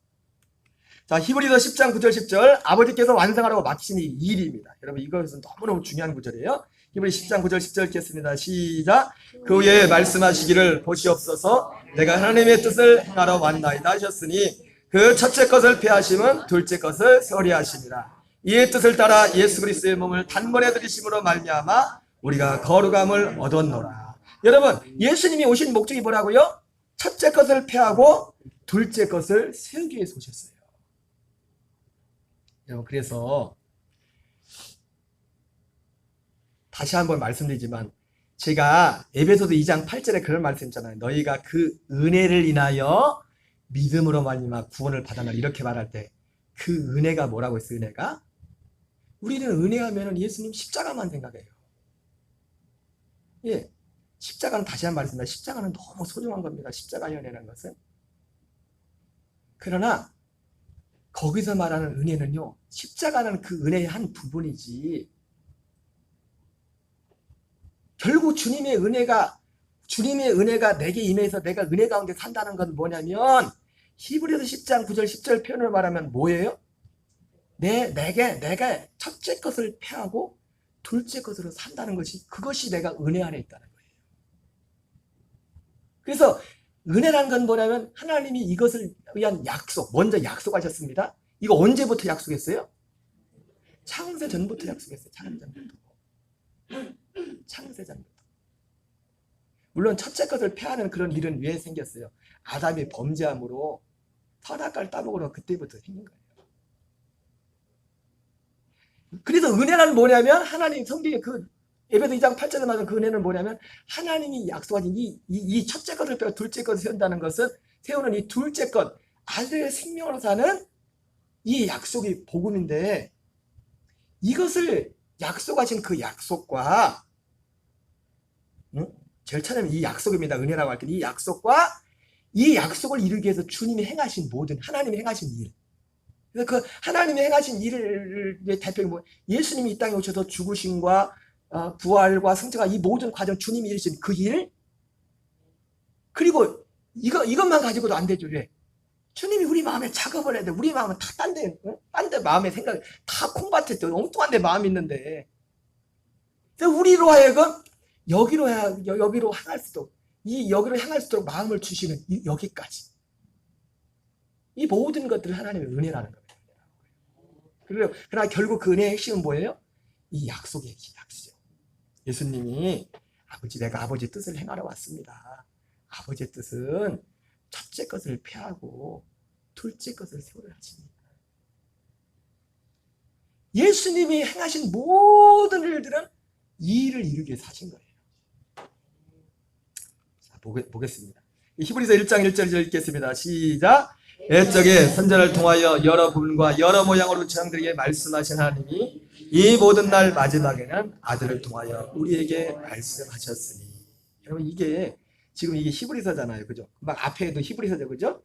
자, 히브리서 10장 9절 10절, 아버지께서 완성하라고 맡기신 이 일입니다. 여러분, 이것은 너무너무 중요한 구절이에요. 히브리 10장 9절 10절 읽겠습니다. 시작. 그 후에 말씀하시기를 보시옵소서 내가 하나님의 뜻을 행하러 왔나이다 하셨으니 그 첫째 것을 폐하심은 둘째 것을 서리하심이라. 이의 뜻을 따라 예수 그리스도의 몸을 단번에 들이심으로 말미암아 우리가 거룩함을 얻었노라. 여러분, 예수님이 오신 목적이 뭐라고요? 첫째 것을 폐하고 둘째 것을 세우기 위해서 오셨어요. 여러분, 그래서 다시 한번 말씀드리지만 제가 에베소서 2장 8절에 그런 말씀 있잖아요. 너희가 그 은혜를 인하여 믿음으로 말미암아 구원을 받았나니, 이렇게 말할 때 그 은혜가 뭐라고 했어요? 은혜가? 우리는 은혜하면 예수님 십자가만 생각해요. 예, 십자가는 다시 한 번 말씀드립니다. 십자가는 너무 소중한 겁니다. 십자가의 은혜라는 것은. 그러나 거기서 말하는 은혜는요, 십자가는 그 은혜의 한 부분이지 결국 주님의 은혜가 주님의 은혜가 내게 임해서 내가 은혜 가운데 산다는 건 뭐냐면 히브리서 10장 9절 10절 표현을 말하면 뭐예요? 내가 첫째 것을 패하고 둘째 것으로 산다는 것이, 그것이 내가 은혜 안에 있다는 거예요. 그래서 은혜라는 건 뭐냐면 하나님이 이것을 위한 약속, 먼저 약속하셨습니다. 이거 언제부터 약속했어요? 창세 전부터 약속했어요. 창세 전부터. 물론 첫째 것을 패하는 그런 일은 왜 생겼어요? 아담이 범죄함으로 선악과를 따먹으러 그때부터 생긴 거예요. 그래서 은혜란 뭐냐면 하나님 성경에 그 에베소 2장 8절에 말하는 그 은혜는 뭐냐면 하나님이 약속하신 이 첫째 것을 빼고 둘째 것을 세운다는 것은, 세우는 이 둘째 것, 아들의 생명으로 사는 이 약속이 복음인데, 이것을 약속하신 그 약속과, 제일 처음에 이 약속입니다. 은혜라고 할 때 이 약속과 이 약속을 이루기 위해서 주님이 행하신 모든, 하나님이 행하신 일, 그래서 그 하나님이 행하신 일의 대표가 뭐, 예수님이 이 땅에 오셔서 죽으심과 부활과 승천과 이 모든 과정, 주님이 이루신 그 일, 그리고 이것만 가지고도 안 되죠. 왜? 주님이 우리 마음에 작업을 해야 돼. 우리 마음은 다 딴 데 마음에 생각, 다 콩밭에 또 엉뚱한 데 마음이 있는데, 그래서 우리로 하여금 여기로 향할 수도, 여기로 향할 수 있도록 마음을 주시는 여기까지. 이 모든 것들을 하나님의 은혜라는 겁니다. 그러나 결국 그 은혜의 핵심은 뭐예요? 이 약속의 약속. 예수님이 내가 아버지의 뜻을 행하러 왔습니다. 아버지의 뜻은 첫째 것을 패하고 둘째 것을 세우려 하십니다. 예수님이 행하신 모든 일들은 이 일을 이루기 위해서 하신 거예요. 자, 보겠습니다. 히브리서 1장 1절 읽겠습니다. 시작. 옛적에 선자를 통하여 여러 부분과 여러 모양으로 제왕들에게 말씀하신 하나님이 이 모든 날 마지막에는 아들을 통하여 우리에게 말씀하셨으니. 여러분, 이게 지금 이게 히브리서잖아요, 그죠? 막 앞에도 히브리서죠, 그죠?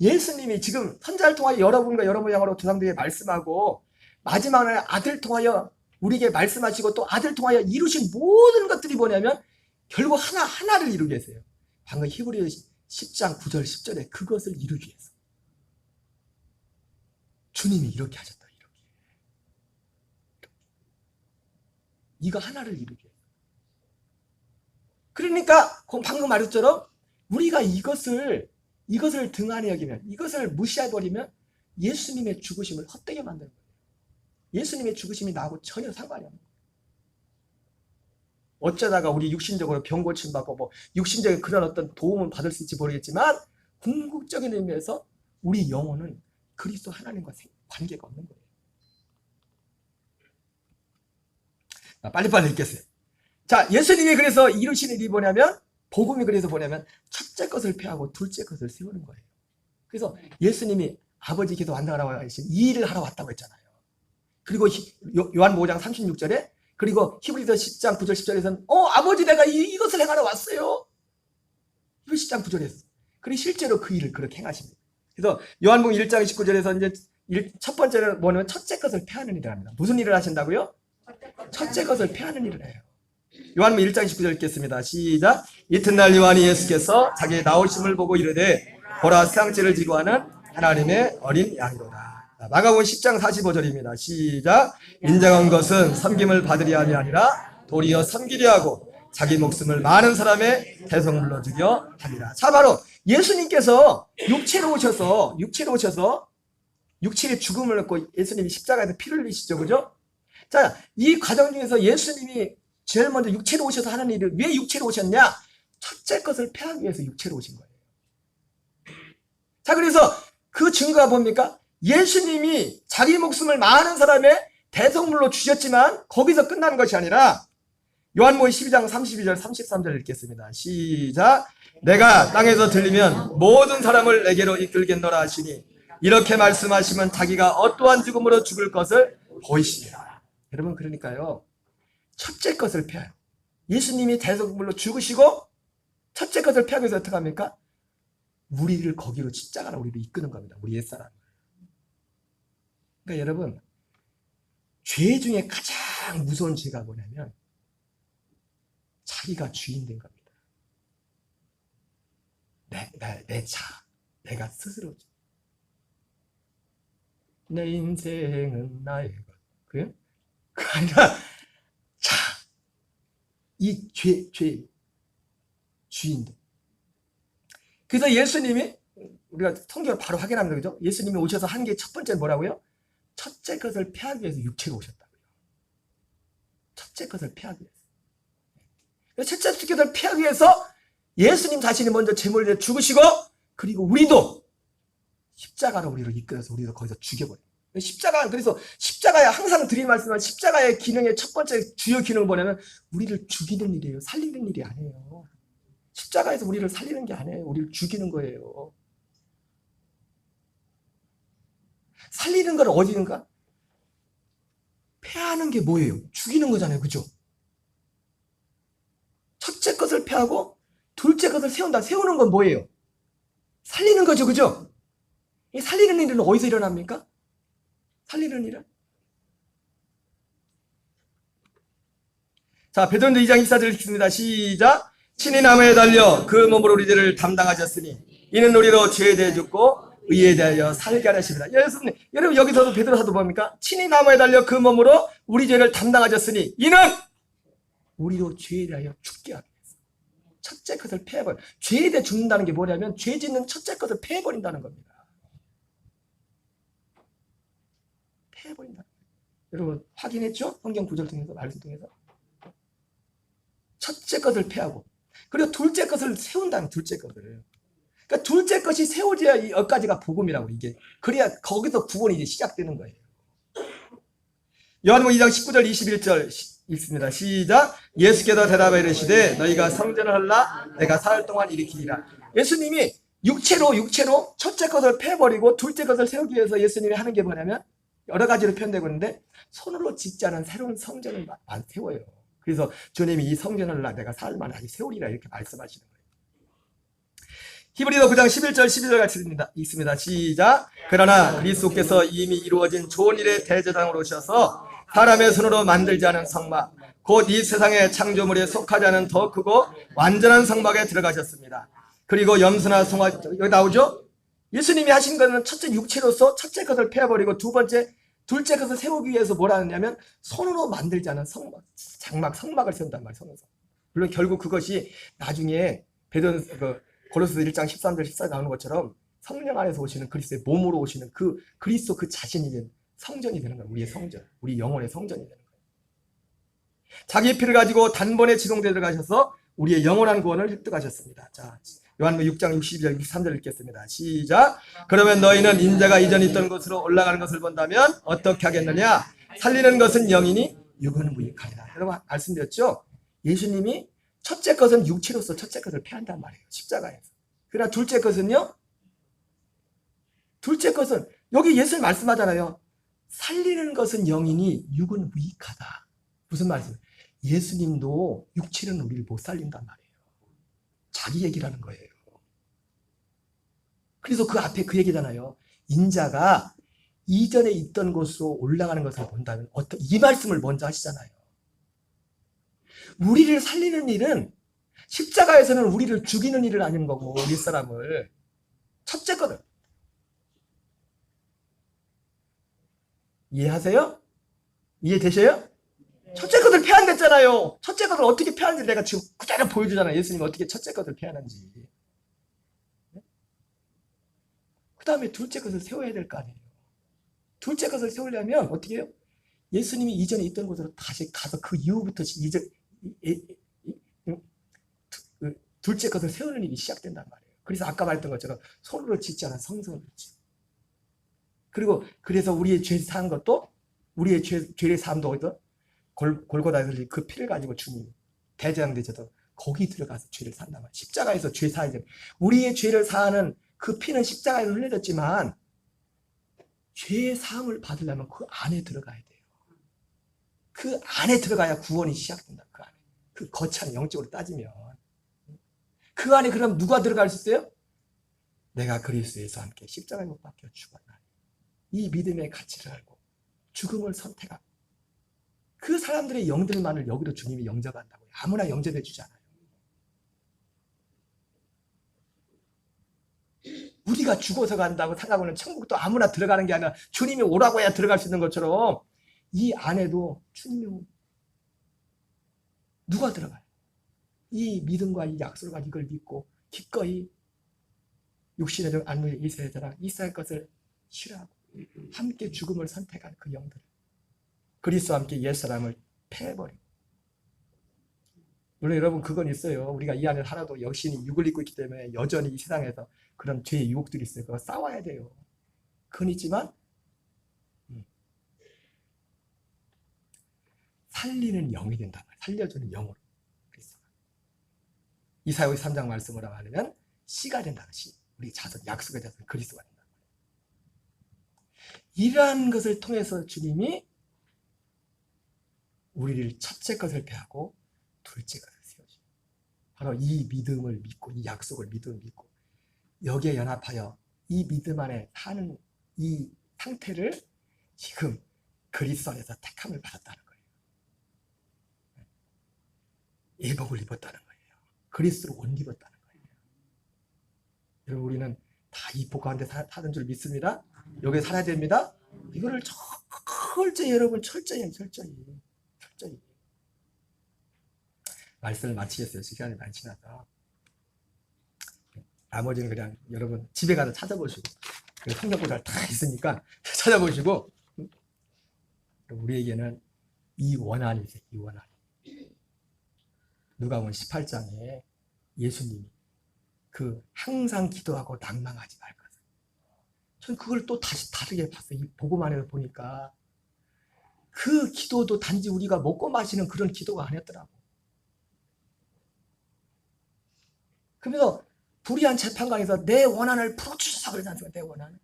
예수님이 지금 선자를 통하여 여러 부분과 여러 모양으로 조상들에게 말씀하고, 마지막에 아들을 통하여 우리에게 말씀하시고, 또 아들을 통하여 이루신 모든 것들이 뭐냐면 결국 하나를 이루기 위해서요. 방금 히브리서 10장 9절 10절에 그것을 이루기 위해서 주님이 이렇게 하셨다. 이렇게 이거 하나를 이루기 위해서. 그러니까 방금 말했처럼 우리가 이것을 등한히 여기면, 이것을 무시해버리면 예수님의 죽으심을 헛되게 만드는 거예요. 예수님의 죽으심이 나하고 전혀 상관이 없는 거예요. 어쩌다가 우리 육신적으로 병 고침받고 뭐 육신적인 그런 어떤 도움은 받을 수 있을지 모르겠지만, 궁극적인 의미에서 우리 영혼은 그리스도 하나님과 관계가 없는 거예요. 빨리빨리 읽겠어요. 자, 예수님이 그래서 이루신 일이 뭐냐면, 복음이 그래서 뭐냐면 첫째 것을 패하고 둘째 것을 세우는 거예요. 그래서 예수님이 아버지께서 완성하라고 하신 이 일을 하러 왔다고 했잖아요. 그리고 요한 5장 36절에, 그리고 히브리서 10장 9절 10절에서는 아버지 내가 이것을 행하러 왔어요. 히브리서 10장 9절에서. 그리고 실제로 그 일을 그렇게 행하십니다. 그래서 요한복음 1장 19절에서 이제 첫 번째는 뭐냐면 첫째 것을 패하는 일을 합니다. 무슨 일을 하신다고요? 첫째 것을 패하는 일을 해요. 요한복음 1장 19절 읽겠습니다. 시작. 이튿날 요한이 예수께서 자기의 나오심을 보고 이르되 보라 세상죄를 지고 하는 하나님의 어린 양이로다. 마가복음 10장 45절입니다. 시작. 인정한 것은 섬김을 받으려 함이 아니라 도리어 섬기려 하고 자기 목숨을 많은 사람의 대성물로 주려 함이라. 자, 바로 예수님께서 육체로 오셔서 육체의 죽음을 얻고 예수님이 십자가에서 피를 흘리시죠, 그죠? 자, 이 과정 중에서 예수님이 제일 먼저 육체로 오셔서 하는 일을, 왜 육체로 오셨냐? 첫째 것을 패하기 위해서 육체로 오신 거예요. 자, 그래서 그 증거가 뭡니까? 예수님이 자기 목숨을 많은 사람의 대성물로 주셨지만 거기서 끝나는 것이 아니라, 요한복음 12장 32절 33절 읽겠습니다. 시작. 내가 땅에서 들리면 모든 사람을 내게로 이끌겠노라 하시니 이렇게 말씀하시면 자기가 어떠한 죽음으로 죽을 것을 보이시리라. 여러분, 그러니까요, 첫째 것을 패해요. 예수님이 대성물로 죽으시고 첫째 것을 패하기 위해서 어떻게 합니까? 우리를 거기로 십자가로 우리를 이끄는 겁니다. 우리 옛사람. 그러니까 여러분, 죄 중에 가장 무서운 죄가 뭐냐면 자기가 주인 된 겁니다. 내 차, 내가 스스로. 내 인생은 나의 것. 그래요? 그 아니라, 자, 이 주인들. 그래서 예수님이, 우리가 성경을 바로 확인합니다. 그죠? 예수님이 오셔서 한 게 첫 번째 뭐라고요? 첫째 것을 폐하기 위해서 육체로 오셨다고요. 첫째 것을 폐하기 위해서. 첫째 것을 폐하기 위해서 예수님 자신이 먼저 제물을 죽으시고, 그리고 우리도 십자가로 우리를 이끌어서 우리도 거기서 죽여버려요. 십자가, 그래서 십자가에 항상 드린 말씀은 십자가의 기능의 첫 번째 주요 기능은 뭐냐면 우리를 죽이는 일이에요. 살리는 일이 아니에요. 십자가에서 우리를 살리는 게 아니에요. 우리를 죽이는 거예요. 살리는 건 어디인가? 폐하는 게 뭐예요? 죽이는 거잖아요. 그죠? 첫째 것을 폐하고 둘째 것을 세운다. 세우는 건 뭐예요? 살리는 거죠. 그죠? 이 살리는 일은 어디서 일어납니까? 살리는 일은? 자, 베드로전서 2장 24절 읽습니다. 시작. 친히 나무에 달려 그 몸으로 우리 죄를 담당하셨으니 이는 우리로 죄에 대해 죽고 의에 대하여 살게 하십니다. 여러분 여기서도 베드로 사도 뭡니까? 친히 나무에 달려 그 몸으로 우리 죄를 담당하셨으니 이는 우리로 죄에 대하여 죽게 하기 위해서. 첫째 것을 폐해버려. 죄에 대해 죽는다는 게 뭐냐면 죄 짓는 첫째 것을 폐해버린다는 겁니다. 폐해버린다. 여러분 확인했죠? 성경 구절 통해서, 말씀 통해서. 첫째 것을 폐하고 그리고 둘째 것을 세운다는, 둘째 것을. 그러니까 둘째 것이 세워져야 여기까지가 복음이라고. 이게 그래야 거기서 구원이 이제 시작되는 거예요. 요한복음 2장 19절 21절 읽습니다. 시작. 예수께서 대답하여 이르시되 너희가 성전을 헐라 내가 사흘 동안 일으키리라. 예수님이 육체로 첫째 것을 패버리고 둘째 것을 세우기 위해서 예수님이 하는 게 뭐냐면 여러 가지로 표현되고 있는데 손으로 짓지 않은 새로운 성전을 세워요. 그래서 주님이 이 성전을 내가 사흘 만에 아직 세우리라 이렇게 말씀하시는 거예요. 히브리서 9장 11절 12절 같이 읽습니다. 시작. 그러나 그리스도께서 이미 이루어진 좋은 일의 대제사장으로 오셔서 사람의 손으로 만들지 않은 성막 곧 이 세상의 창조물에 속하지 않은 더 크고 완전한 성막에 들어가셨습니다. 그리고 염소나 송아, 여기 나오죠? 예수님이 하신 것은 첫째 육체로서 첫째 것을 폐해버리고 둘째 것을 세우기 위해서 뭐라 하냐면 손으로 만들지 않은 성막, 성막을 세운단 말이에요. 손에서. 물론 결국 그것이 나중에 고린도서 1장 13절 14절 나오는 것처럼 성령 안에서 오시는 그리스도의 몸으로 오시는 그 그리스도 그 자신이 된 성전이 되는 거예요. 우리의 성전, 우리 영혼의 성전이 되는 거예요. 자기의 피를 가지고 단번에 지동대에 들어가셔서 우리의 영원한 구원을 획득하셨습니다. 자, 요한복음 6장 62절 63절 읽겠습니다. 시작. 그러면 너희는 인자가 이전에 있던 곳으로 올라가는 것을 본다면 어떻게 하겠느냐? 살리는 것은 영이니 육은 무익하리라. 여러분 말씀드렸죠? 예수님이 첫째 것은 육체로서 첫째 것을 폐한단 말이에요. 십자가에서. 그러나 둘째 것은요? 둘째 것은 여기 예수님 말씀하잖아요. 살리는 것은 영이니 육은 무익하다. 무슨 말씀이에요? 예수님도 육체는 우리를 못 살린단 말이에요. 자기 얘기라는 거예요. 그래서 그 앞에 그 얘기잖아요. 인자가 이전에 있던 곳으로 올라가는 것을 본다면 이 말씀을 먼저 하시잖아요. 우리를 살리는 일은 십자가에서는 우리를 죽이는 일을 아닌 거고 윗사람을 첫째 거를 이해하세요? 이해되셔요? 첫째 것을 폐한댔잖아요. 첫째 것을 어떻게 폐하는지 내가 지금 그대로 보여주잖아요. 예수님이 어떻게 첫째 것을 폐하는지. 그 다음에 둘째 것을 세워야 될 거 아니에요. 둘째 것을 세우려면 어떻게 해요? 예수님이 이전에 있던 곳으로 다시 가서 그 이후부터 둘째 것을 세우는 일이 시작된단 말이에요. 그래서 아까 말했던 것처럼 손으로 짓지 않은 성전을 짓고 그리고 그래서 우리의 죄 사한 것도 우리의 죄의 사함도 어디서 골고다에서 그 피를 가지고 주님 대제사장 되셔서 거기 들어가서 죄를 산단 말이에요. 십자가에서 죄 사야 돼요. 우리의 죄를 사하는 그 피는 십자가에서 흘려졌지만 죄의 사함을 받으려면 그 안에 들어가야 돼요. 그 안에 들어가야 구원이 시작된다. 그 안에. 그 거창 영적으로 따지면 그 안에 그럼 누가 들어갈 수 있어요? 내가 그리스도에서 함께 십자가에 못 박혀 죽었나니 이 믿음의 가치를 알고 죽음을 선택하고 그 사람들의 영들만을 여기로 주님이 영접한다고요. 아무나 영접해 주지 않아요. 우리가 죽어서 간다고 생각하면 천국도 아무나 들어가는 게 아니라 주님이 오라고 해야 들어갈 수 있는 것처럼 이 안에도 주님이 누가 들어가요? 이 믿음과 이 약속과 이걸 믿고 기꺼이 육신의 종 안무의 이스라엘 것을 싫어하고 함께 죽음을 선택한 그 영들, 그리스도와 함께 옛사람을 패해버리고. 물론 여러분 그건 있어요. 우리가 이 안에 살아도 여신이 육을 입고 있기 때문에 여전히 이 세상에서 그런 죄의 유혹들이 있어요. 그거 싸워야 돼요. 그건 있지만 살리는 영이 된다. 살려주는 영으로. 이사야 53장 말씀으로 말하면 씨가 된다는 씨. 우리 자손 약속의 자손 그리스도가 된다. 이러한 것을 통해서 주님이 우리를 첫째 것을 패하고 둘째 것을 세워주고, 바로 이 믿음을 믿고 이 약속을 믿고 여기에 연합하여 이 믿음 안에 사는 이 상태를 지금 그리스도 안에서 택함을 받았다는 거예요. 예복을 입었다는 거예요. 그리스도로 옷 입었다는 거예요. 여러분 우리는 다 이 복 가운데 사는 줄 믿습니다. 여기에 살아야 됩니다. 이거를 철저히 여러분 철저히 말씀을 마치겠어요. 시간이 많이 지나서. 나머지는 그냥 여러분 집에 가서 찾아보시고 성경 구절 다 있으니까 찾아보시고, 우리에게는 이 원한이 있어요. 이 원한. 누가복음 18장에 예수님이 그 항상 기도하고 낭망하지 말 것을. 저는 그걸 또 다시 다르게 봤어요. 이 복음 안에서 보니까 그 기도도 단지 우리가 먹고 마시는 그런 기도가 아니었더라고. 그러면서 불의한 재판관에서 내 원한을 풀어주셔서 그러지 않습니까? 내 원한.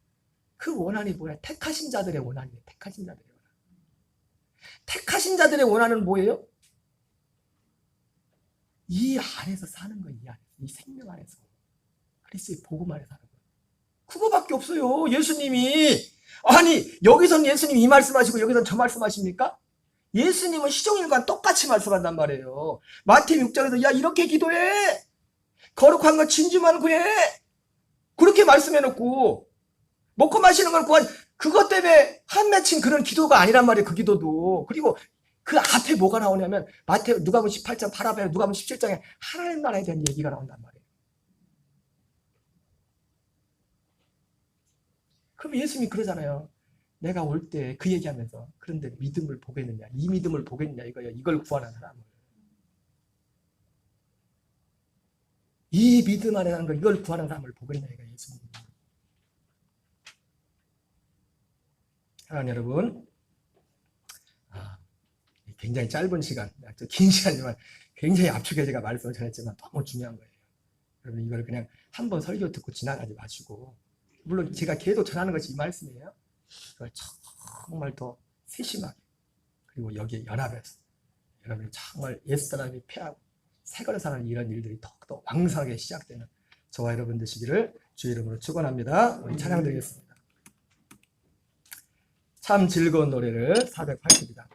그 원한이 뭐야? 택하신 자들의 원한이에요. 택하신 자들의 원한. 택하신 자들의 원한은 뭐예요? 이 안에서 사는 거예요. 이 안에서. 이 생명 안에서. 그리스도의 복음 안에서 사는 거예요. 그거밖에 없어요. 예수님이. 아니 여기서는 예수님이 이 말씀하시고 여기서는 저 말씀하십니까? 예수님은 시종일관 똑같이 말씀한단 말이에요. 마태복음 6장에서 야 이렇게 기도해. 거룩한 것 진주만 구해. 그렇게 말씀해놓고 먹고 마시는 걸 구한 그것 때문에 한 맺힌 그런 기도가 아니란 말이에요. 그 기도도. 그리고 그 앞에 뭐가 나오냐면 누가복음 18장 8앞에 누가복음 17장에 하나님 나라에 대한 얘기가 나온단 말이에요. 그럼 예수님이 그러잖아요. 내가 올 때 그 얘기하면서 그런데 믿음을 보겠느냐, 이 믿음을 보겠느냐 이거예요. 이걸 구하는 사람을. 이 믿음 안에 사는 거 이걸 구하는 사람을 보겠느냐 이거 예수님. 사랑하는 여러분, 굉장히 짧은 시간, 긴 시간이지만 굉장히 압축해 제가 말씀을 전했지만 너무 중요한 거예요. 여러분 이걸 그냥 한번 설교 듣고 지나가지 마시고, 물론 제가 계속 전하는 것이 이 말씀이에요. 그걸 정말 더 세심하게, 그리고 여기에 연합해서 여러분이 정말 옛사람이 패하고 새거로 사는 이런 일들이 더욱더 왕성하게 시작되는 저와 여러분 되시기를 주의 이름으로 축원합니다. 우리 찬양 드리겠습니다. 참 즐거운 노래를 480이다.